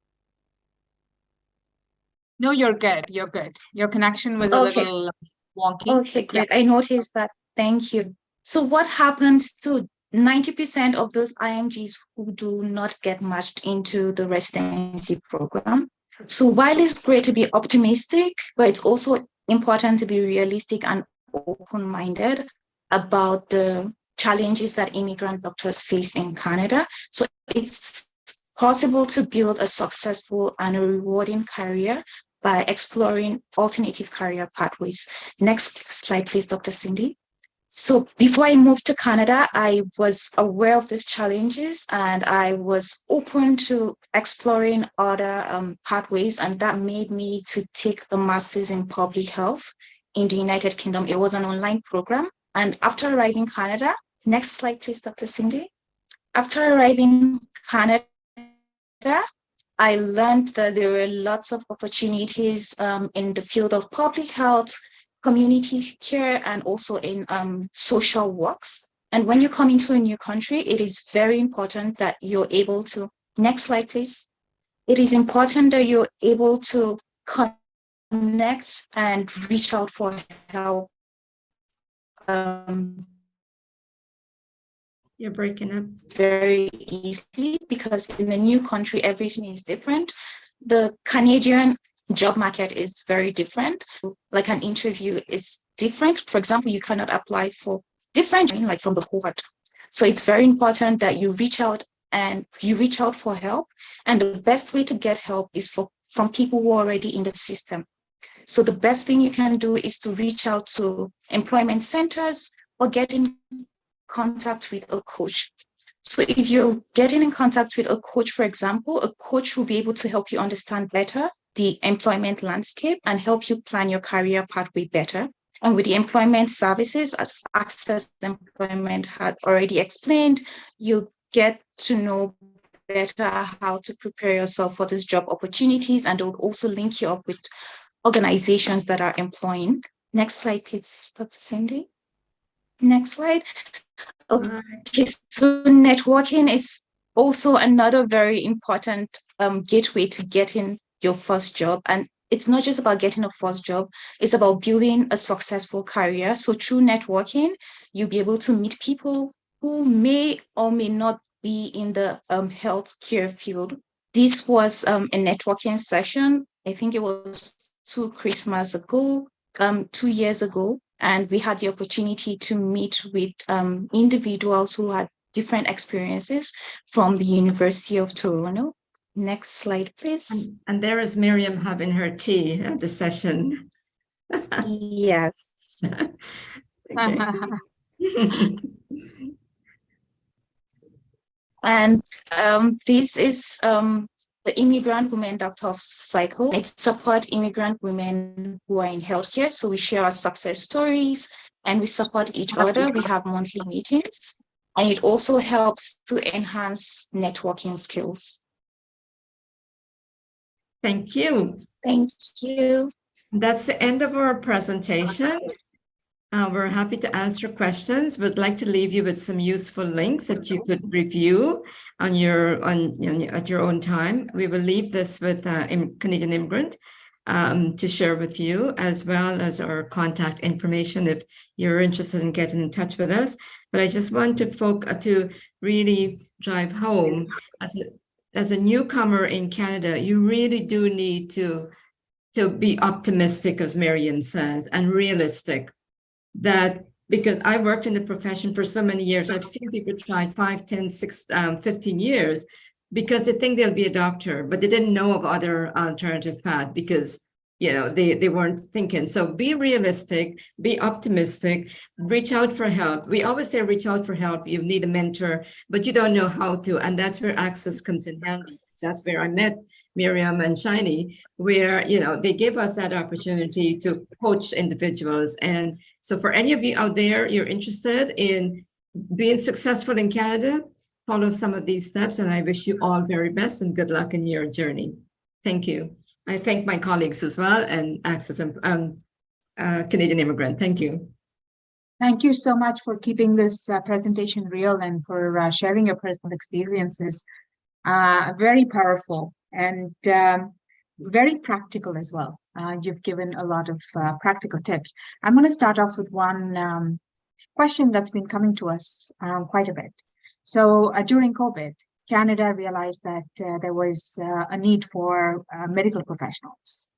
No, you're good. You're good. Your connection was a Okay. little wonky. Okay, Yeah. great. I noticed that. Thank you. So what happens to 90% of those IMGs who do not get matched into the residency program? So while it's great to be optimistic, but it's also important to be realistic and open-minded about the challenges that immigrant doctors face in Canada. So it's possible to build a successful and a rewarding career by exploring alternative career pathways. Next slide, please, Dr. Cindy. So before I moved to Canada, I was aware of these challenges and I was open to exploring other pathways, and that made me to take a master's in public health in the United Kingdom. It was an online program. And after arriving in Canada, next slide, please, Dr. Cindy. After arriving in Canada, I learned that there were lots of opportunities in the field of public health, community care, and also in social works. And when you come into a new country, it is very important that you're able to, next slide, please. It is important that you're able to connect and reach out for help. You're breaking up. Very easily, because in the new country, everything is different. The Canadian job market is very different. Like an interview is different. For example, you cannot apply for different, like from the cohort. So it's very important that you reach out for help. And the best way to get help is from people who are already in the system. So the best thing you can do is to reach out to employment centers or get in contact with a coach. So if you're getting in contact with a coach, for example, a coach will be able to help you understand better the employment landscape and help you plan your career pathway better. And with the employment services, as Access Employment had already explained, you'll get to know better how to prepare yourself for these job opportunities, and they'll also link you up with organizations that are employing. Next slide, please, Dr. Cindy. Next slide. Okay, so networking is also another very important gateway to getting your first job. And it's not just about getting a first job, it's about building a successful career. So through networking, you'll be able to meet people who may or may not be in the healthcare field. This was a networking session. I think it was 2 Christmas ago, 2 years ago. And we had the opportunity to meet with individuals who had different experiences from the University of Toronto. Next slide, please. And there is Miriam having her tea at the session. Yes. And this is the Immigrant Women Doctor Cycle. It supports immigrant women who are in healthcare. So we share our success stories and we support each other. We have monthly meetings, and it also helps to enhance networking skills. Thank you. Thank you. That's the end of our presentation. We're happy to answer questions. We'd like to leave you with some useful links that you could review at your own time. We will leave this with Canadian Immigrant to share with you, as well as our contact information if you're interested in getting in touch with us. But I just want to really drive home, as a newcomer in Canada, you really do need to be optimistic, as Miriam says, and realistic. That because I worked in the profession for so many years, I've seen people try 5, 10, 6, 15 years because they think they'll be a doctor, but they didn't know of other alternative paths because, you know, they weren't thinking. So be realistic, be optimistic, reach out for help. We always say reach out for help. You need a mentor, but you don't know how to. And that's where Access comes in handy. That's where I met Miriam and Shiny, where, they give us that opportunity to coach individuals. And so for any of you out there, you're interested in being successful in Canada, follow some of these steps, and I wish you all very best and good luck in your journey. Thank you. I thank my colleagues as well and Access Canadian Immigrant. Thank you. Thank you so much for keeping this presentation real and for sharing your personal experiences. Very powerful and very practical as well. You've given a lot of practical tips. I'm going to start off with one question that's been coming to us quite a bit. So during COVID, Canada realized that there was a need for medical professionals,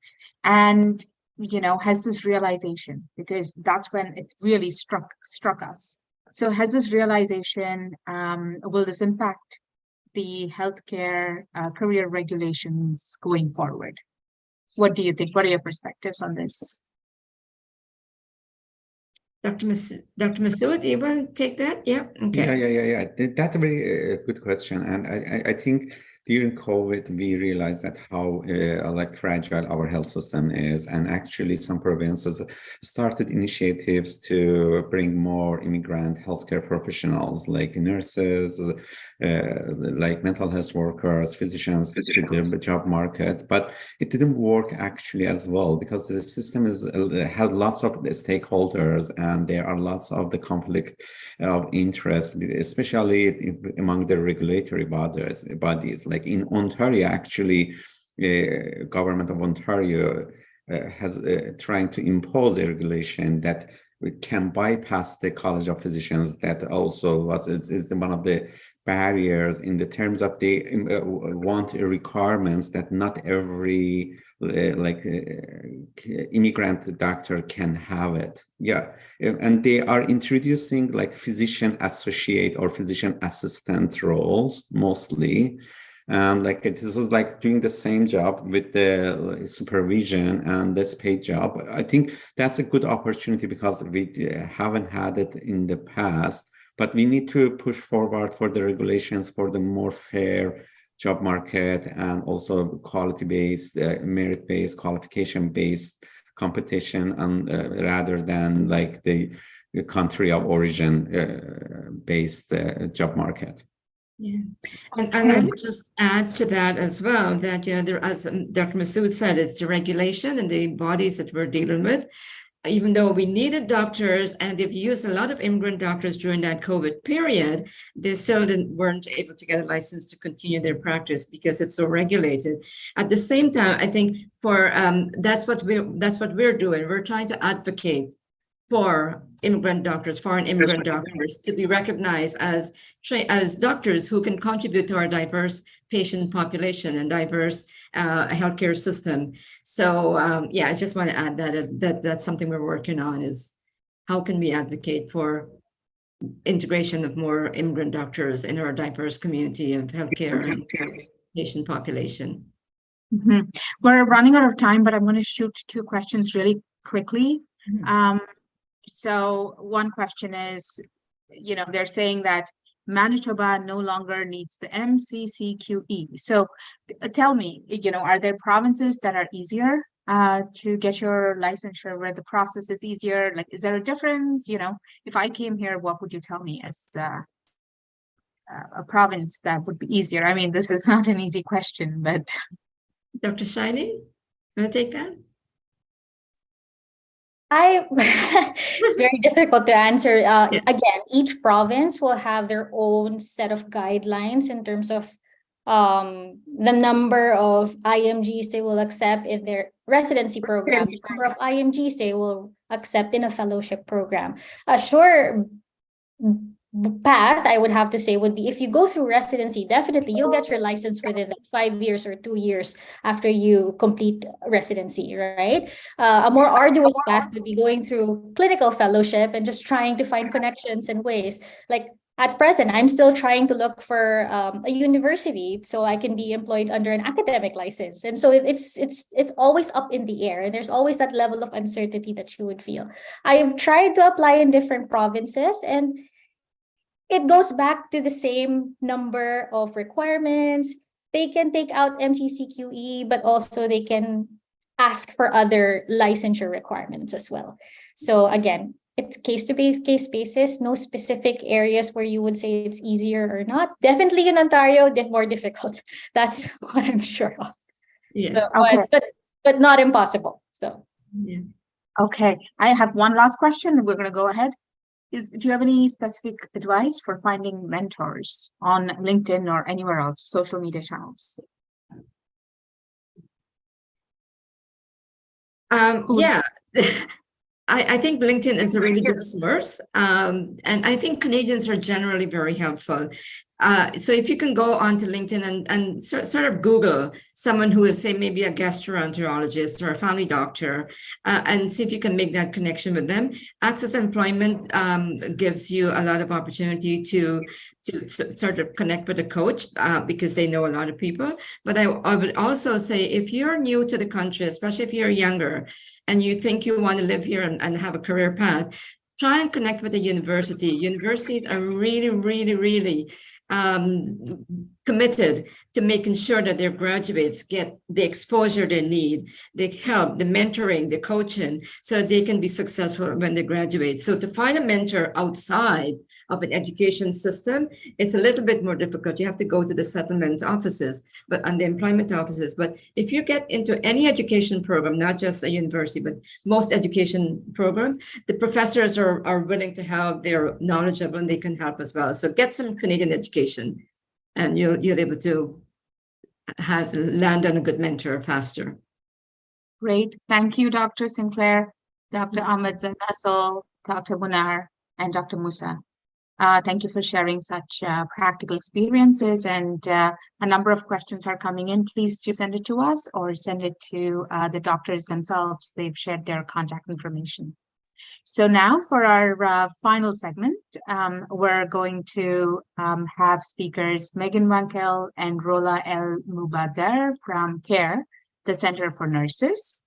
and has this realization, because that's when it really struck us. So has this realization, will this impact the healthcare career regulations going forward? What do you think? What are your perspectives on this? Dr. Masood, do you want to take that? Yeah. Okay. Yeah. That's a very good question, and I think during COVID we realized that how fragile our health system is, and actually some provinces started initiatives to bring more immigrant healthcare professionals like nurses, like mental health workers, physicians to the job market, but it didn't work actually as well, because the system had lots of stakeholders, and there are lots of the conflict of interest, especially among the regulatory bodies. Like in Ontario, actually, government of Ontario has trying to impose a regulation that can bypass the College of Physicians. That also is one of the barriers in the terms of they want requirements that not every immigrant doctor can have it. Yeah, and they are introducing like physician associate or physician assistant roles mostly. This is like doing the same job with the supervision and this paid job. I think that's a good opportunity because we haven't had it in the past, but we need to push forward for the regulations for the more fair job market, and also quality-based, merit-based, qualification-based competition, and rather than like the country of origin based job market. Yeah, and I would just add to that as well that there, as Dr. Masood said, it's the regulation and the bodies that we're dealing with. Even though we needed doctors, and they've used a lot of immigrant doctors during that COVID period, they still weren't able to get a license to continue their practice because it's so regulated. At the same time, I think for that's what we're doing. We're trying to advocate for immigrant doctors, foreign immigrant doctors, to be recognized as doctors who can contribute to our diverse patient population and diverse healthcare system. So I just want to add that's something we're working on, is how can we advocate for integration of more immigrant doctors in our diverse community of healthcare and patient population. Mm-hmm. We're running out of time, but I'm going to shoot two questions really quickly. Mm-hmm. So one question is, they're saying that Manitoba no longer needs the MCCQE. So tell me, are there provinces that are easier to get your licensure, where the process is easier? Like, is there a difference? If I came here, what would you tell me as a province that would be easier? I mean, this is not an easy question, but. Dr. Shiny, want to take that? It's very difficult to answer. Again, each province will have their own set of guidelines in terms of the number of IMGs they will accept in their residency program, the number of IMGs they will accept in a fellowship program. A sure path, I would have to say, would be if you go through residency, definitely you'll get your license within 5 years or 2 years after you complete residency, right? A more arduous path would be going through clinical fellowship and just trying to find connections and ways. Like at present, I'm still trying to look for a university so I can be employed under an academic license. And so it's always up in the air, and there's always that level of uncertainty that you would feel. I've tried to apply in different provinces, and it goes back to the same number of requirements, they can take out MCCQE, but also they can ask for other licensure requirements as well. So again, it's case basis, no specific areas where you would say it's easier or not. Definitely in Ontario, more difficult. That's what I'm sure of. Yeah. So, Okay. but not impossible. So Yeah. Okay, I have one last question, and we're going to go ahead. Do you have any specific advice for finding mentors on LinkedIn or anywhere else, social media channels? Yeah. I think LinkedIn is a really good source. And I think Canadians are generally very helpful. So if you can go onto LinkedIn and sort of Google someone who is, say, maybe a gastroenterologist or a family doctor, and see if you can make that connection with them. Access Employment gives you a lot of opportunity to sort of connect with a coach because they know a lot of people. But I would also say, if you're new to the country, especially if you're younger and you think you want to live here and have a career path, try and connect with a university. Universities are really, really, really committed to making sure that their graduates get the exposure they need, the help, the mentoring, the coaching, so they can be successful when they graduate. So to find a mentor outside of an education system, it's a little bit more difficult. You have to go to the settlement offices and the employment offices. But if you get into any education program, not just a university, but most education program, the professors are willing to help. They're knowledgeable and they can help as well. So get some Canadian education, and you'll be able to land on a good mentor faster. Great. Thank you, Dr. Sinclair, Dr. Ahmed Zanasal, Dr. Munar, and Dr. Musa. Thank you for sharing such practical experiences, and a number of questions are coming in. Please do send it to us or send it to the doctors themselves. They've shared their contact information. So now for our final segment, we're going to have speakers Megan Wankel and Rola El Mubader from CARE, the Center for Nurses.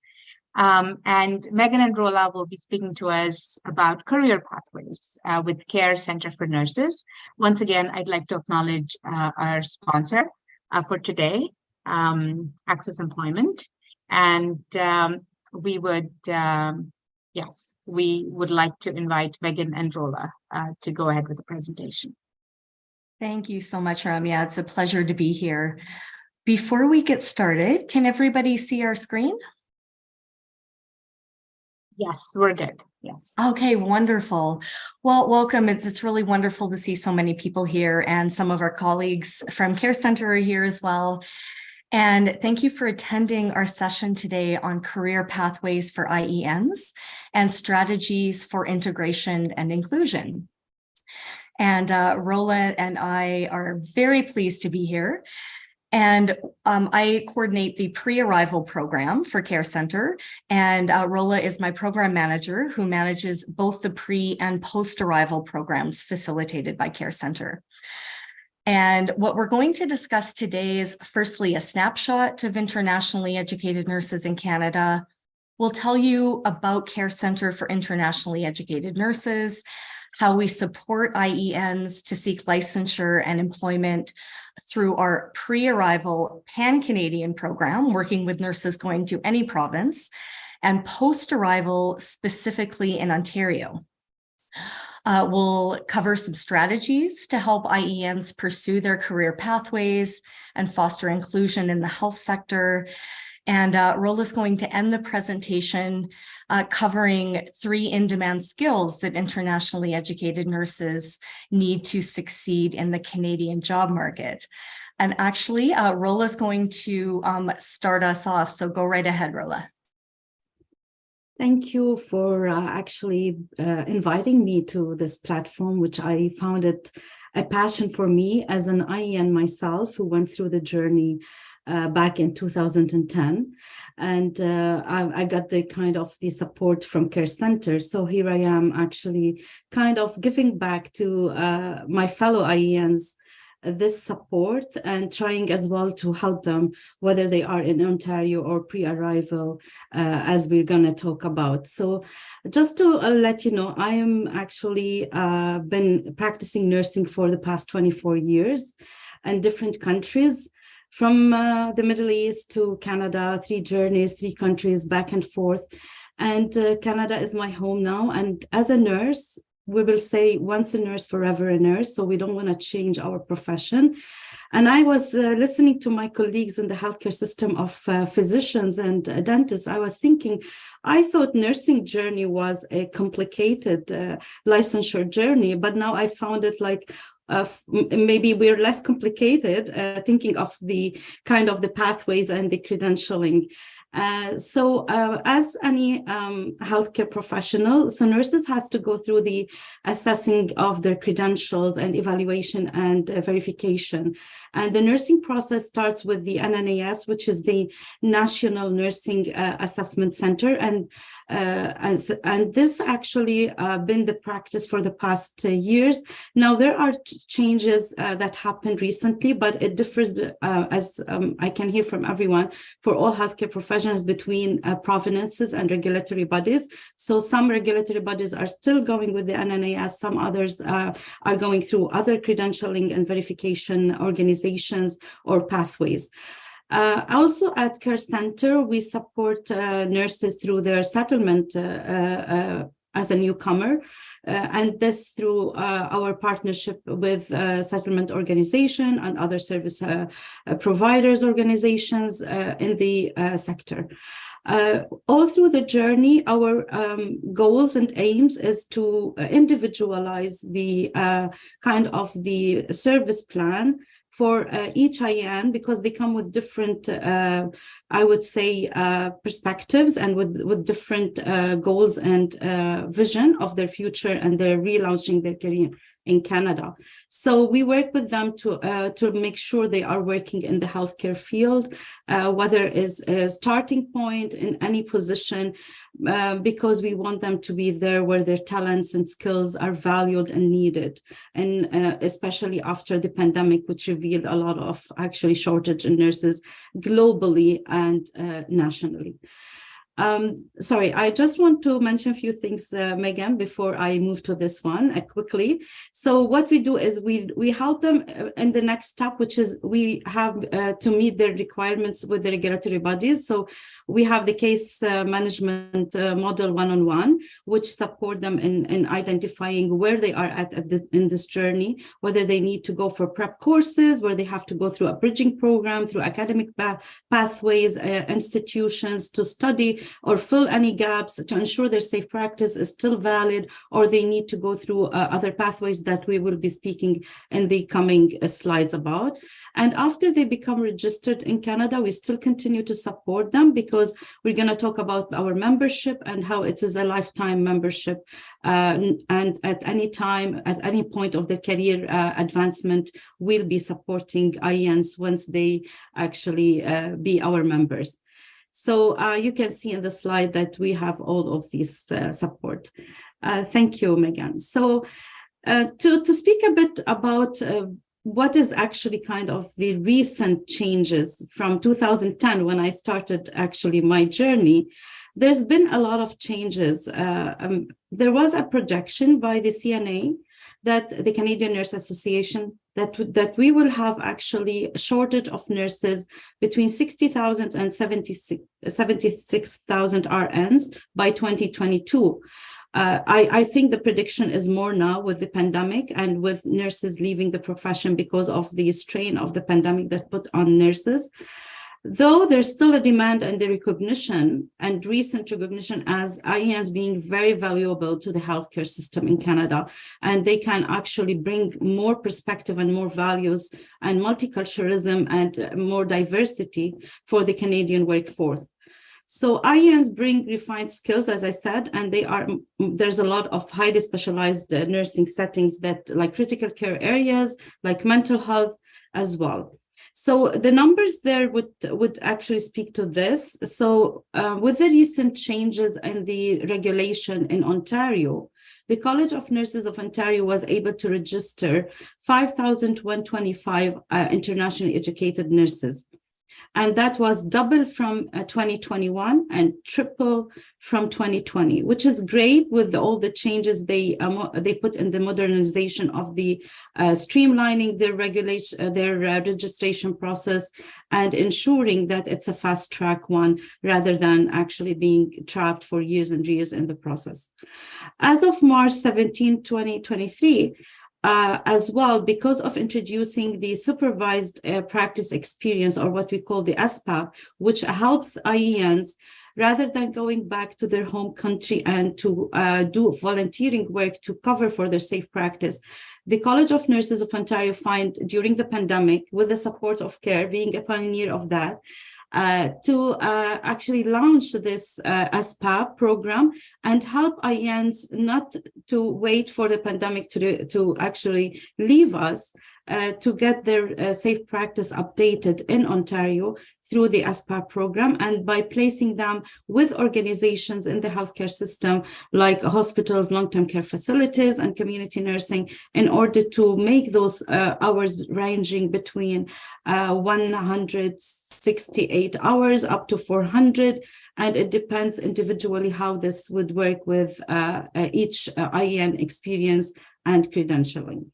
And Megan and Rola will be speaking to us about career pathways with CARE Center for Nurses. Once again, I'd like to acknowledge our sponsor for today, Access Employment. And we would like to invite Megan and Rola to go ahead with the presentation. Thank you so much, Ramya. It's a pleasure to be here. Before we get started, can everybody see our screen? Yes, we're good. Yes. Okay, wonderful. Well, welcome. It's really wonderful to see so many people here, and some of our colleagues from Care Center are here as well. And thank you for attending our session today on career pathways for IENs and strategies for integration and inclusion. And Rola and I are very pleased to be here. And I coordinate the pre-arrival program for Care Center, and Rola is my program manager who manages both the pre and post-arrival programs facilitated by Care Center. And what we're going to discuss today is firstly a snapshot of internationally educated nurses in Canada. We'll tell you about Care Center for Internationally Educated Nurses, how we support IENs to seek licensure and employment through our pre-arrival pan-Canadian program, working with nurses going to any province, and post-arrival specifically in Ontario. We'll cover some strategies to help IENs pursue their career pathways and foster inclusion in the health sector. And Rola's going to end the presentation covering 3 in-demand skills that internationally educated nurses need to succeed in the Canadian job market. And actually, Rola's going to start us off. So go right ahead, Rola. Thank you for actually inviting me to this platform, which I found it a passion for me as an IEN myself who went through the journey back in 2010. And I got the kind of the support from Care Center. So here I am actually kind of giving back to my fellow IENs this support and trying as well to help them, whether they are in Ontario or pre-arrival, as we're going to talk about. So just to let you know, I am actually been practicing nursing for the past 24 years in different countries. from the Middle East to Canada, 3 journeys, 3 countries, back and forth. And Canada is my home now. And as a nurse, we will say once a nurse, forever a nurse. So we don't want to change our profession. And I was listening to my colleagues in the healthcare system of physicians and dentists. I was thinking, I thought nursing journey was a complicated licensure journey, but now I found it like maybe we're less complicated, thinking of the kind of the pathways and the credentialing. So as any healthcare professional, so nurses has to go through the assessing of their credentials and evaluation and verification. And the nursing process starts with the NNAS, which is the National Nursing Assessment Center. And this actually been the practice for the past years. Now, there are changes that happened recently, but it differs, as I can hear from everyone, for all healthcare professionals between provinces and regulatory bodies. So some regulatory bodies are still going with the NNAS, some others are going through other credentialing and verification organizations or pathways. Also at Care Center, we support nurses through their settlement as a newcomer, and this through our partnership with settlement organization and other service providers organizations in the sector. All through the journey, our goals and aims is to individualize the kind of the service plan for each IAN, because they come with different, I would say, perspectives and with different goals and vision of their future, and they're relaunching their career in Canada. So we work with them to make sure they are working in the healthcare field, whether it's a starting point in any position, because we want them to be there where their talents and skills are valued and needed. And especially after the pandemic, which revealed a lot of actually shortage in nurses globally and nationally. Sorry, I just want to mention a few things, Megan, before I move to this one quickly. So what we do is we help them in the next step, which is we have to meet their requirements with the regulatory bodies. So we have the case management model one-on-one, which support them in identifying where they are in this journey, whether they need to go for prep courses, where they have to go through a bridging program, through academic pathways, institutions to study or fill any gaps to ensure their safe practice is still valid, or they need to go through other pathways that we will be speaking in the coming slides about. And after they become registered in Canada, we still continue to support them, because we're going to talk about our membership and how it is a lifetime membership. And at any time, at any point of their career advancement, we'll be supporting IANs once they actually be our members. So you can see in the slide that we have all of these support. Thank you, Megan. So to speak a bit about what is actually kind of the recent changes from 2010, when I started actually my journey, there's been a lot of changes. There was a projection by the CNA, that the Canadian Nurse Association, that we will have actually a shortage of nurses between 60,000 and 76,000 RNs by 2022. I think the prediction is more now with the pandemic and with nurses leaving the profession because of the strain of the pandemic that put on nurses. Though there's still a demand and the recognition and recent recognition as IANs being very valuable to the healthcare system in Canada, and they can actually bring more perspective and more values and multiculturalism and more diversity for the Canadian workforce. So IANs bring refined skills, as I said, and there's a lot of highly specialized nursing settings that like critical care areas, like mental health as well. So the numbers there would actually speak to this. So with the recent changes in the regulation in Ontario, the College of Nurses of Ontario was able to register 5,125 internationally educated nurses. And that was double from 2021 and triple from 2020, which is great with all the changes they put in the modernization of the streamlining their regulation, their registration process, and ensuring that it's a fast track one rather than actually being trapped for years and years in the process. As of March 17, 2023, as well, because of introducing the supervised practice experience, or what we call the SPAP, which helps IENs, rather than going back to their home country and to do volunteering work to cover for their safe practice. The College of Nurses of Ontario find during the pandemic, with the support of CARE, being a pioneer of that, to actually launch this SPAP program and help IENs not to wait for the pandemic to actually leave us, to get their safe practice updated in Ontario through the SPAP program, and by placing them with organizations in the healthcare system like hospitals, long-term care facilities, and community nursing, in order to make those hours ranging between 168 hours up to 400. And it depends individually how this would work with each IEN experience and credentialing.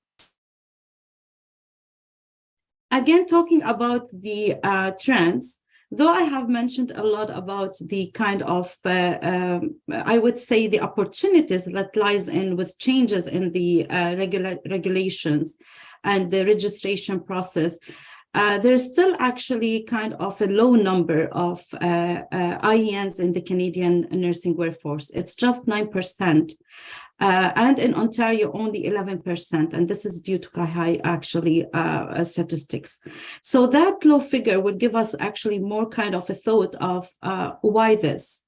Again, talking about the trends, though I have mentioned a lot about the kind of, I would say, the opportunities that lies in with changes in the regulations and the registration process, there's still actually kind of a low number of IENs in the Canadian nursing workforce. It's just 9%. And in Ontario, only 11%. And this is due to high actually statistics. So that low figure would give us actually more kind of a thought of why this.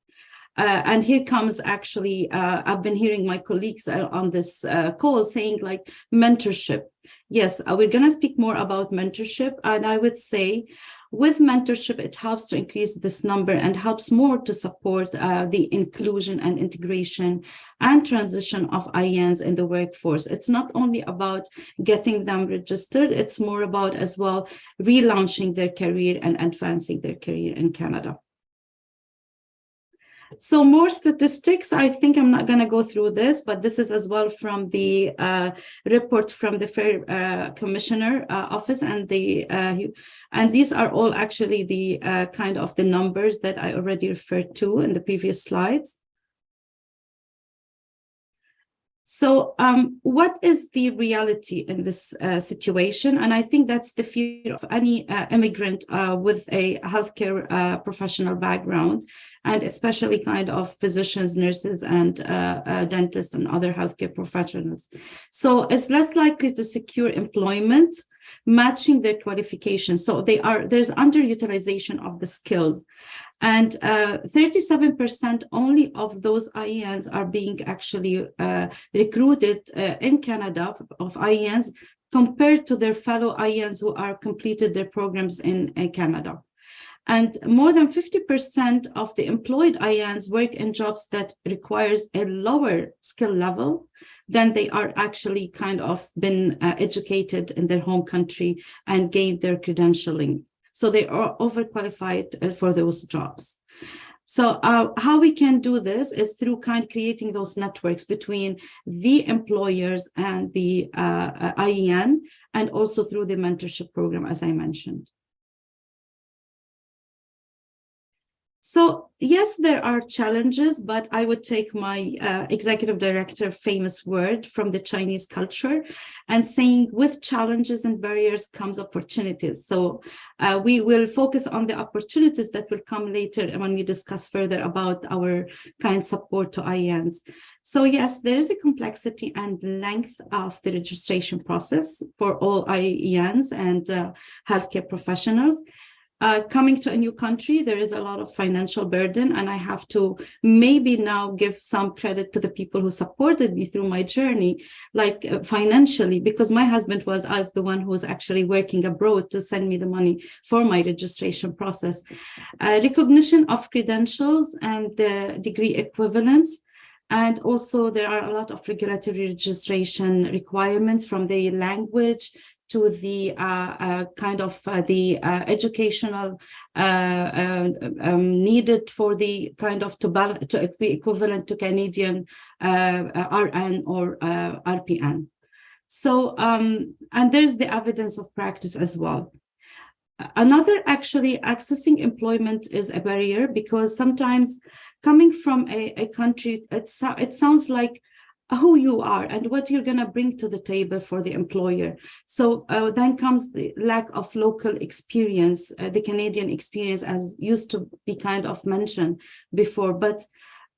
And here comes actually, I've been hearing my colleagues on this call saying like mentorship. Yes, we're going to speak more about mentorship. And I would say with mentorship, it helps to increase this number and helps more to support the inclusion and integration and transition of IENs in the workforce. It's not only about getting them registered, it's more about as well relaunching their career and advancing their career in Canada. So more statistics, I think I'm not going to go through this, but this is as well from the report from the Fair Commissioner Office, and these are all actually the kind of the numbers that I already referred to in the previous slides. So what is the reality in this situation? And I think that's the fear of any immigrant with a healthcare professional background, and especially kind of physicians, nurses, and dentists and other healthcare professionals. So it's less likely to secure employment matching their qualifications. So there's underutilization of the skills. And 37% only of those IENs are being actually recruited in Canada of IENs compared to their fellow IENs who are completed their programs in Canada. And more than 50% of the employed IENs work in jobs that requires a lower skill level than they are actually kind of been educated in their home country and gained their credentialing. So they are overqualified for those jobs. So how we can do this is through creating those networks between the employers and the IEN, and also through the mentorship program, as I mentioned. So yes, there are challenges, but I would take my executive director famous word from the Chinese culture and saying with challenges and barriers comes opportunities. So we will focus on the opportunities that will come later when we discuss further about our kind support to IENs. So yes, there is a complexity and length of the registration process for all IENs and healthcare professionals. Coming to a new country, there is a lot of financial burden, and I have to maybe now give some credit to the people who supported me through my journey, like financially, because my husband was as the one who was actually working abroad to send me the money for my registration process. Recognition of credentials and the degree equivalence. And also there are a lot of regulatory registration requirements from the language to the kind of the educational needed for the kind of to be equivalent to Canadian RN or RPN. So, and there's the evidence of practice as well. Another, actually, accessing employment is a barrier, because sometimes coming from a country, it sounds like who you are and what you're going to bring to the table for the employer. So then comes the lack of local experience, the Canadian experience, as used to be kind of mentioned before. But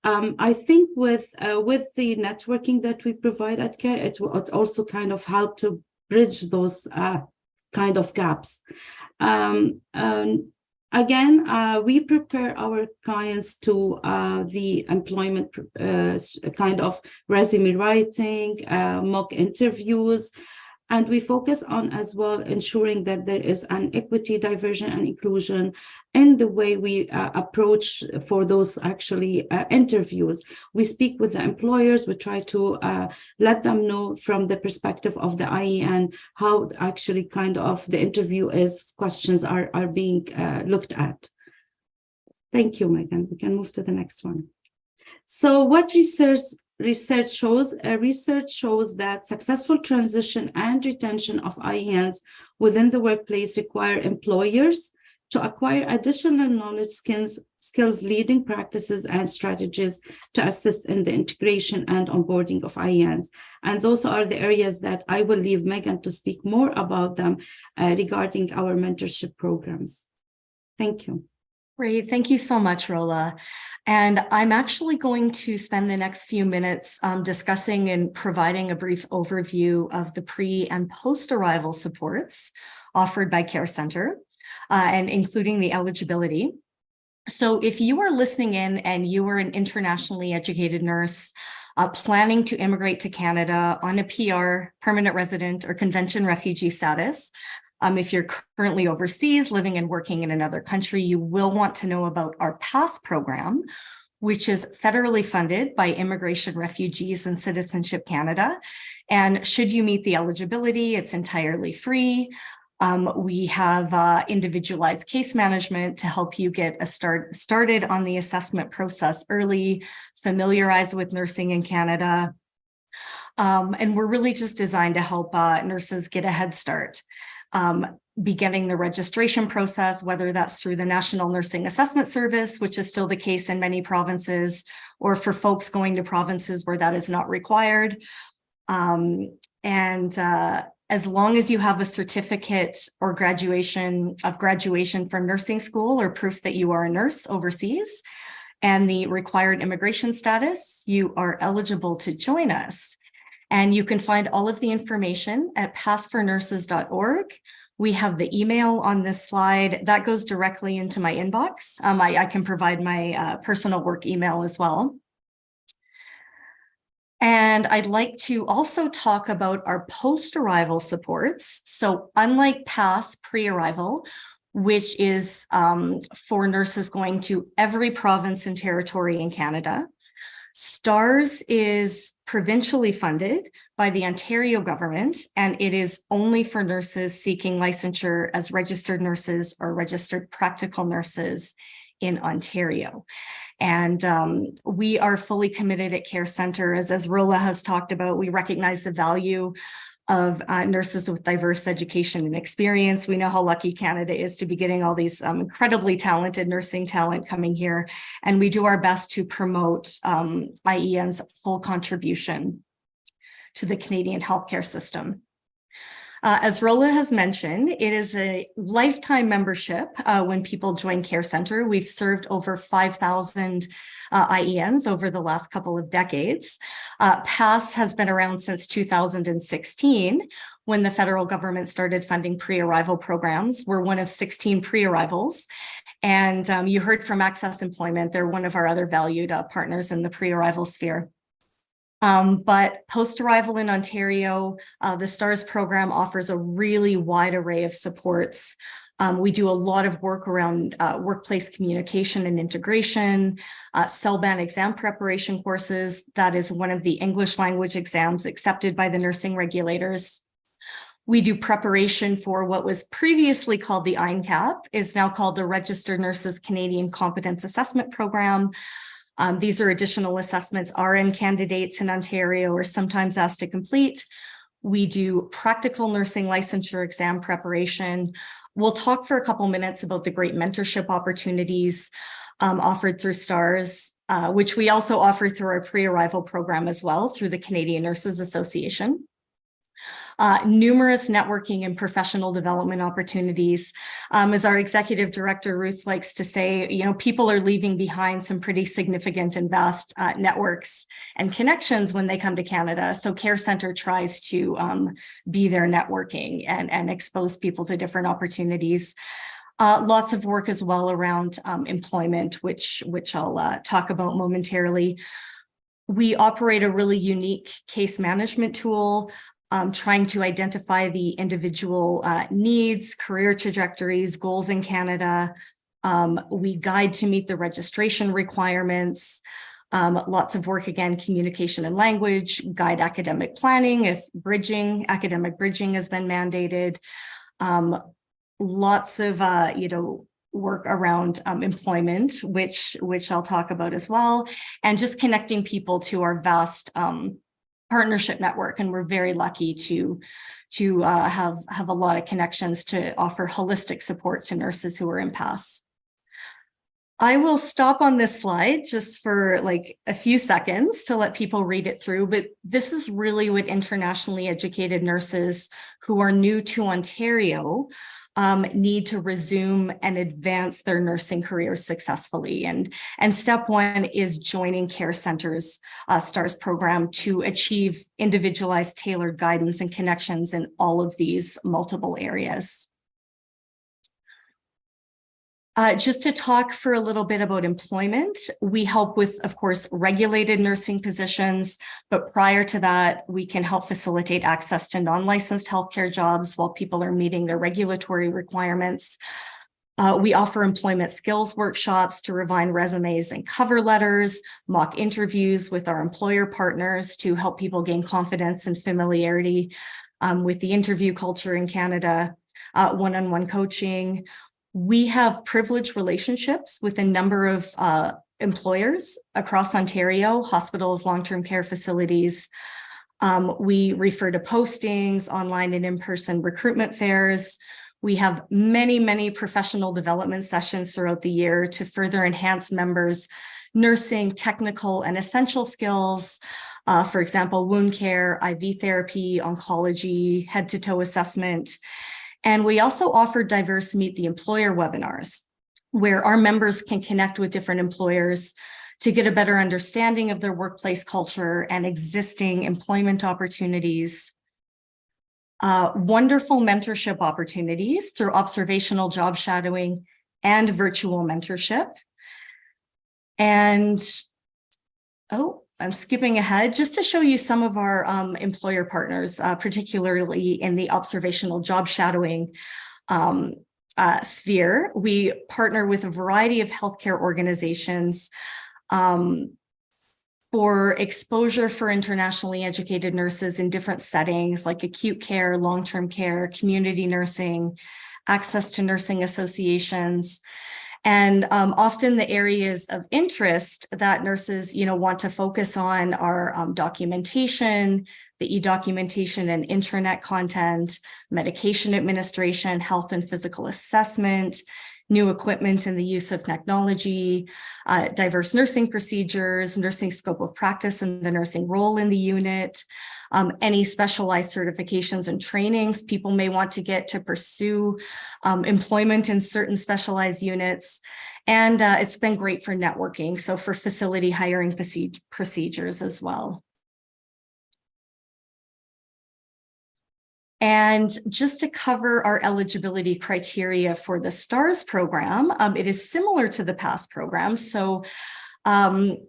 I think with the networking that we provide at CARE, it also kind of help to bridge those kind of gaps. Again, we prepare our clients to the employment kind of resume writing, mock interviews, and we focus on as well ensuring that there is an equity, diversity, and inclusion in the way we approach for those actually interviews. We speak with the employers, we try to let them know from the perspective of the IEN how actually kind of the interview questions are being looked at. Thank you, Megan. We can move to the next one. So what research shows that successful transition and retention of IENs within the workplace require employers to acquire additional knowledge, skills, leading practices, and strategies to assist in the integration and onboarding of IENs. And those are the areas that I will leave Megan to speak more about them regarding our mentorship programs. Thank you. Great. Thank you so much, Rola. And I'm actually going to spend the next few minutes discussing and providing a brief overview of the pre- and post-arrival supports offered by Care Center, and including the eligibility. So if you are listening in and you are an internationally educated nurse planning to immigrate to Canada on a PR, permanent resident, or convention refugee status, if you're currently overseas, living and working in another country, you will want to know about our PASS program, which is federally funded by Immigration, Refugees, and Citizenship Canada. And should you meet the eligibility, it's entirely free. We have individualized case management to help you get started on the assessment process early, familiarize with nursing in Canada. And we're really just designed to help nurses get a head start. Beginning the registration process, whether that's through the National Nursing Assessment Service, which is still the case in many provinces, or for folks going to provinces where that is not required. As long as you have a certificate or graduation from nursing school or proof that you are a nurse overseas and the required immigration status, you are eligible to join us. And you can find all of the information at passfornurses.org. We have the email on this slide that goes directly into my inbox. I can provide my personal work email as well. And I'd like to also talk about our post-arrival supports. So unlike PASS pre-arrival, which is for nurses going to every province and territory in Canada, STARS is provincially funded by the Ontario government, and it is only for nurses seeking licensure as registered nurses or registered practical nurses in Ontario. And we are fully committed at Care Center, as Rola has talked about. We recognize the value of nurses with diverse education and experience. We know how lucky Canada is to be getting all these incredibly talented nursing talent coming here. And we do our best to promote IEN's full contribution to the Canadian healthcare system. As Rola has mentioned, it is a lifetime membership when people join Care Center. We've served over 5,000 IENs over the last couple of decades. PASS has been around since 2016, when the federal government started funding pre-arrival programs. We're one of 16 pre-arrivals. And you heard from Access Employment, they're one of our other valued partners in the pre-arrival sphere. But post-arrival in Ontario, the STARS program offers a really wide array of supports. We do a lot of work around workplace communication and integration, CELBAN exam preparation courses. That is one of the English language exams accepted by the nursing regulators. We do preparation for what was previously called the INCAP, is now called the Registered Nurses Canadian Competence Assessment Program. These are additional assessments RN candidates in Ontario are sometimes asked to complete. We do practical nursing licensure exam preparation. We'll talk for a couple minutes about the great mentorship opportunities offered through STARS, which we also offer through our pre-arrival program as well through the Canadian Nurses Association. Numerous networking and professional development opportunities. As our executive director, Ruth, likes to say, you know, people are leaving behind some pretty significant and vast networks and connections when they come to Canada. So Care Centre tries to be their networking and expose people to different opportunities. Lots of work as well around employment, which I'll talk about momentarily. We operate a really unique case management tool, trying to identify the individual needs, career trajectories, goals in Canada. We guide to meet the registration requirements. Lots of work, again, communication and language, guide academic planning if academic bridging has been mandated. Lots of, work around employment, which I'll talk about as well, and just connecting people to our vast partnership network. And we're very lucky to have a lot of connections to offer holistic support to nurses who are in PASS. I will stop on this slide just for like a few seconds to let people read it through, but this is really what internationally educated nurses who are new to Ontario need to resume and advance their nursing careers successfully. And step one is joining Care Centre's STARS program to achieve individualized, tailored guidance and connections in all of these multiple areas. Just to talk for a little bit about employment, we help with, of course, regulated nursing positions, but prior to that, we can help facilitate access to non-licensed healthcare jobs while people are meeting their regulatory requirements. We offer employment skills workshops to refine resumes and cover letters, mock interviews with our employer partners to help people gain confidence and familiarity with the interview culture in Canada, one-on-one coaching. We have privileged relationships with a number of employers across Ontario, hospitals, long-term care facilities. We refer to postings, online and in-person recruitment fairs. We have many, many professional development sessions throughout the year to further enhance members' nursing, technical, and essential skills. For example, wound care, IV therapy, oncology, head-to-toe assessment. And we also offer diverse Meet the Employer webinars, where our members can connect with different employers to get a better understanding of their workplace culture and existing employment opportunities. Wonderful mentorship opportunities through observational job shadowing and virtual mentorship. And, I'm skipping ahead just to show you some of our employer partners, particularly in the observational job shadowing sphere. We partner with a variety of healthcare organizations for exposure for internationally educated nurses in different settings like acute care, long-term care, community nursing, access to nursing associations. And often the areas of interest that nurses, want to focus on are documentation, the e-documentation and intranet content, medication administration, health and physical assessment, new equipment and the use of technology, diverse nursing procedures, nursing scope of practice and the nursing role in the unit, any specialized certifications and trainings people may want to get to pursue employment in certain specialized units. And it's been great for networking, so for facility hiring procedures as well. And just to cover our eligibility criteria for the STARS program, it is similar to the PASS program. So and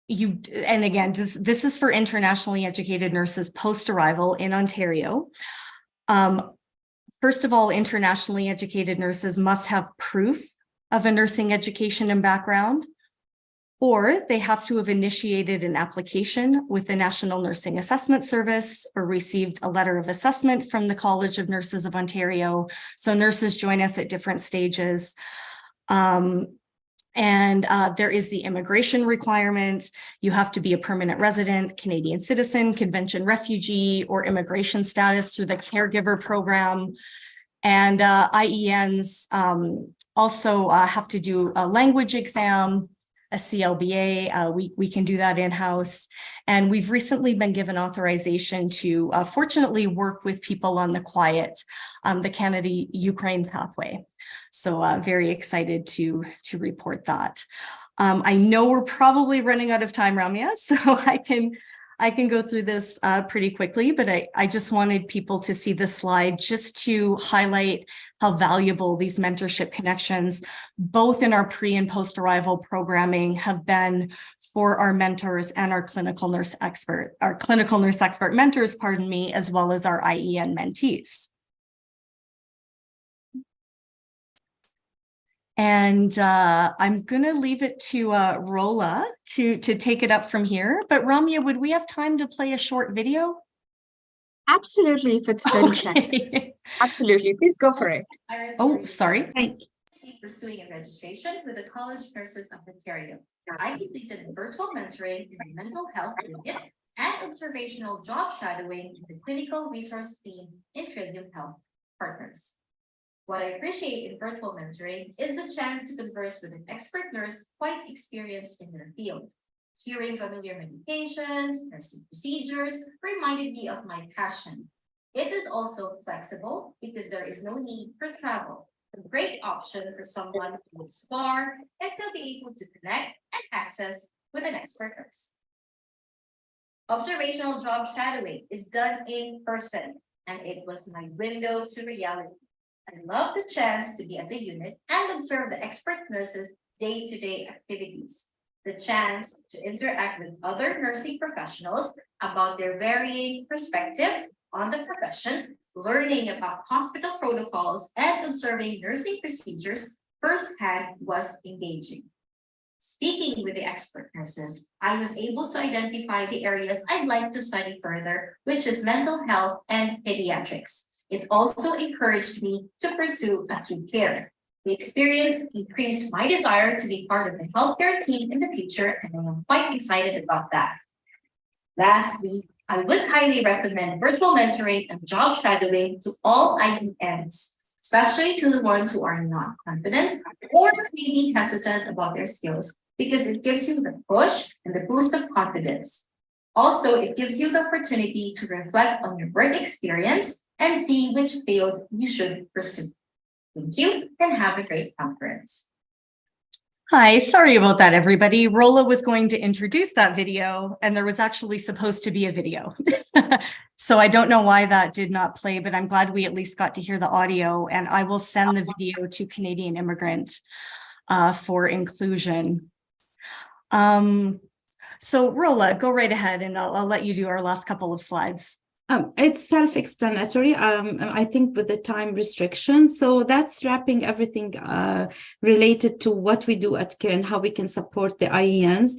again, this is for internationally educated nurses post-arrival in Ontario. First of all, internationally educated nurses must have proof of a nursing education and background. or they have to have initiated an application with the National Nursing Assessment Service or received a letter of assessment from the College of Nurses of Ontario. So nurses join us at different stages. There is the immigration requirement. You have to be a permanent resident, Canadian citizen, convention refugee, or immigration status through the caregiver program. And IENs also have to do a language exam, a CLBA. We can do that in-house. And we've recently been given authorization to fortunately work with people on the QUIET, the Canada-Ukraine pathway. So very excited to report that. I know we're probably running out of time, Ramya, so I can go through this pretty quickly, but I just wanted people to see this slide just to highlight how valuable these mentorship connections, both in our pre and post-arrival programming, have been for our mentors and our clinical nurse expert mentors, pardon me, as well as our IEN mentees. And I'm going to leave it to Rola to take it up from here. But Ramya, would we have time to play a short video? Absolutely, if it's 30 seconds. Absolutely, please go for it. Oh, sorry. Pursuing a registration with the College of Nurses of Ontario. I completed virtual mentoring in the mental health unit and observational job shadowing in the clinical resource team in Trillium Health Partners. What I appreciate in virtual mentoring is the chance to converse with an expert nurse quite experienced in their field. Hearing familiar medications, nursing procedures reminded me of my passion. It is also flexible because there is no need for travel. A great option for someone who lives far and still be able to connect and access with an expert nurse. Observational job shadowing is done in person, and it was my window to reality. I love the chance to be at the unit and observe the expert nurses' day-to-day activities. The chance to interact with other nursing professionals about their varying perspective on the profession, learning about hospital protocols, and observing nursing procedures firsthand was engaging. Speaking with the expert nurses, I was able to identify the areas I'd like to study further, which is mental health and pediatrics. It also encouraged me to pursue acute care. The experience increased my desire to be part of the healthcare team in the future, and I am quite excited about that. Lastly, I would highly recommend virtual mentoring and job shadowing to all IENs, especially to the ones who are not confident or maybe hesitant about their skills, because it gives you the push and the boost of confidence. Also, it gives you the opportunity to reflect on your work experience and see which field you should pursue. Thank you and have a great conference. Hi, sorry about that, everybody. Rola was going to introduce that video, and there was actually supposed to be a video. So I don't know why that did not play, but I'm glad we at least got to hear the audio, and I will send the video to Canadian Immigrant for inclusion. So Rola, go right ahead, and I'll let you do our last couple of slides. It's self-explanatory, I think, with the time restrictions. So that's wrapping everything related to what we do at CARE and how we can support the IENs.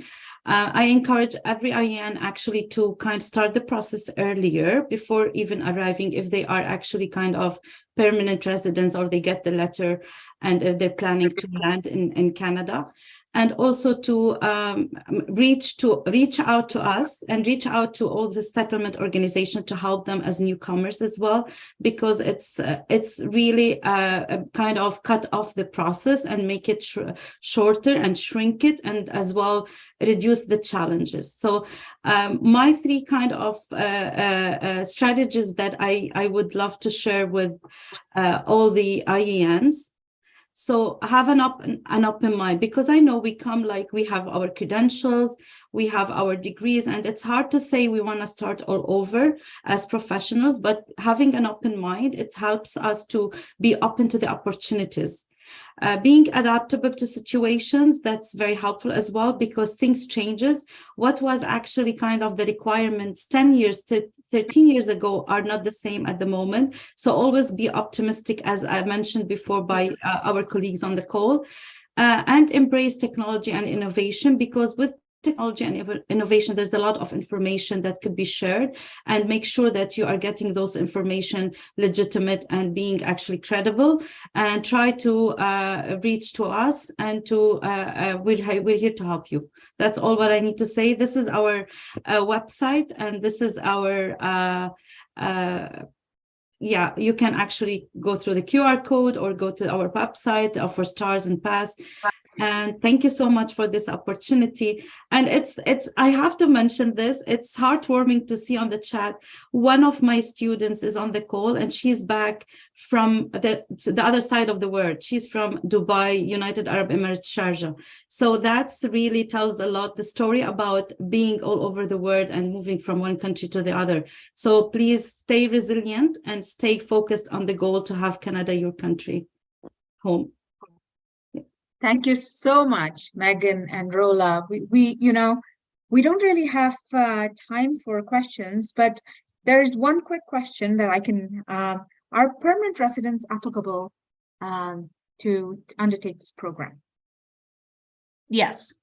I encourage every IEN actually to kind of start the process earlier before even arriving, if they are actually kind of permanent residents or they get the letter and they're planning to land in Canada. And also to reach out to us and reach out to all the settlement organizations to help them as newcomers as well, because it's really kind of cut off the process and make it shorter and shrink it, and as well reduce the challenges. So my three kind of strategies that I would love to share with all the IENs. So have an open mind, because I know we come like we have our credentials, we have our degrees, and it's hard to say we want to start all over as professionals, but having an open mind, it helps us to be open to the opportunities. Being adaptable to situations, that's very helpful as well, because things changes. What was actually kind of the requirements 10 years to 13 years ago are not the same at the moment. So always be optimistic, as I mentioned before by our colleagues on the call. and embrace technology and innovation, because with technology and innovation, there's a lot of information that could be shared, and make sure that you are getting those information legitimate and being actually credible, and try to reach to us, and to we're here to help you. That's all what I need to say. This is our website, and this is our yeah, you can actually go through the QR code or go to our website for Stars and Pass. And thank you so much for this opportunity. And it's I have to mention this, it's heartwarming to see on the chat, one of my students is on the call, and she's back from the other side of the world. She's from Dubai, United Arab Emirates, Sharjah. So that's really tells a lot, the story about being all over the world and moving from one country to the other. So please stay resilient and stay focused on the goal to have Canada your country home. Thank you so much, Megan and Rola. We don't really have time for questions, but there's one quick question that I can, are permanent residents applicable to undertake this program? Yes,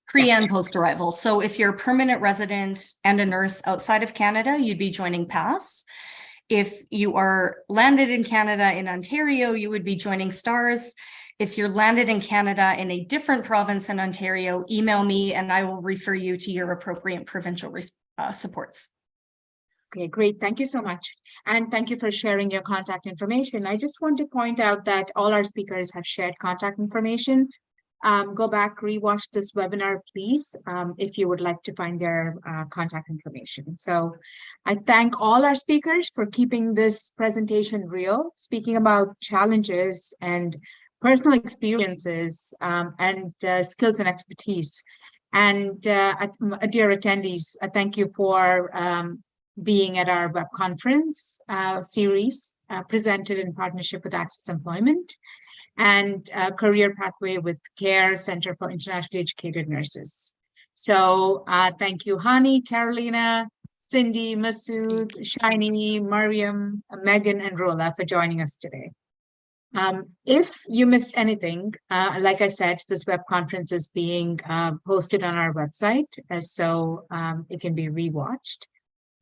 pre and post arrival. So if you're a permanent resident and a nurse outside of Canada, you'd be joining PASS. If you are landed in Canada in Ontario, you would be joining STARS. If you're landed in Canada in a different province in Ontario, email me and I will refer you to your appropriate provincial supports. Okay, great. Thank you so much. And thank you for sharing your contact information. I just want to point out that all our speakers have shared contact information. Go back, rewatch this webinar, please, if you would like to find their contact information. So I thank all our speakers for keeping this presentation real, speaking about challenges and personal experiences and skills and expertise. And dear attendees, thank you for being at our web conference series presented in partnership with Access Employment and Career Pathway with CARE Center for Internationally Educated Nurses. So thank you, Hani, Carolina, Cindy, Masood, Shiny, Mariam, Megan, and Rola for joining us today. If you missed anything, like I said, this web conference is being posted on our website, so it can be rewatched.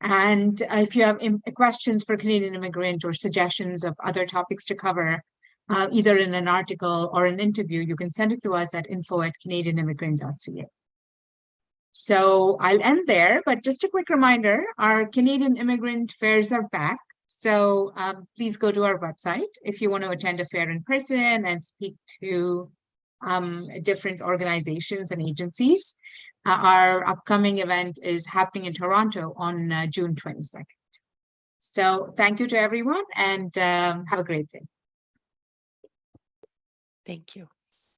And if you have questions for Canadian Immigrant or suggestions of other topics to cover, either in an article or an interview, you can send it to us at info@canadianimmigrant.ca. So I'll end there, but just a quick reminder, our Canadian Immigrant fairs are back. So please go to our website if you want to attend a fair in person and speak to different organizations and agencies. Our upcoming event is happening in Toronto on June 22nd. So thank you to everyone and have a great day. Thank you.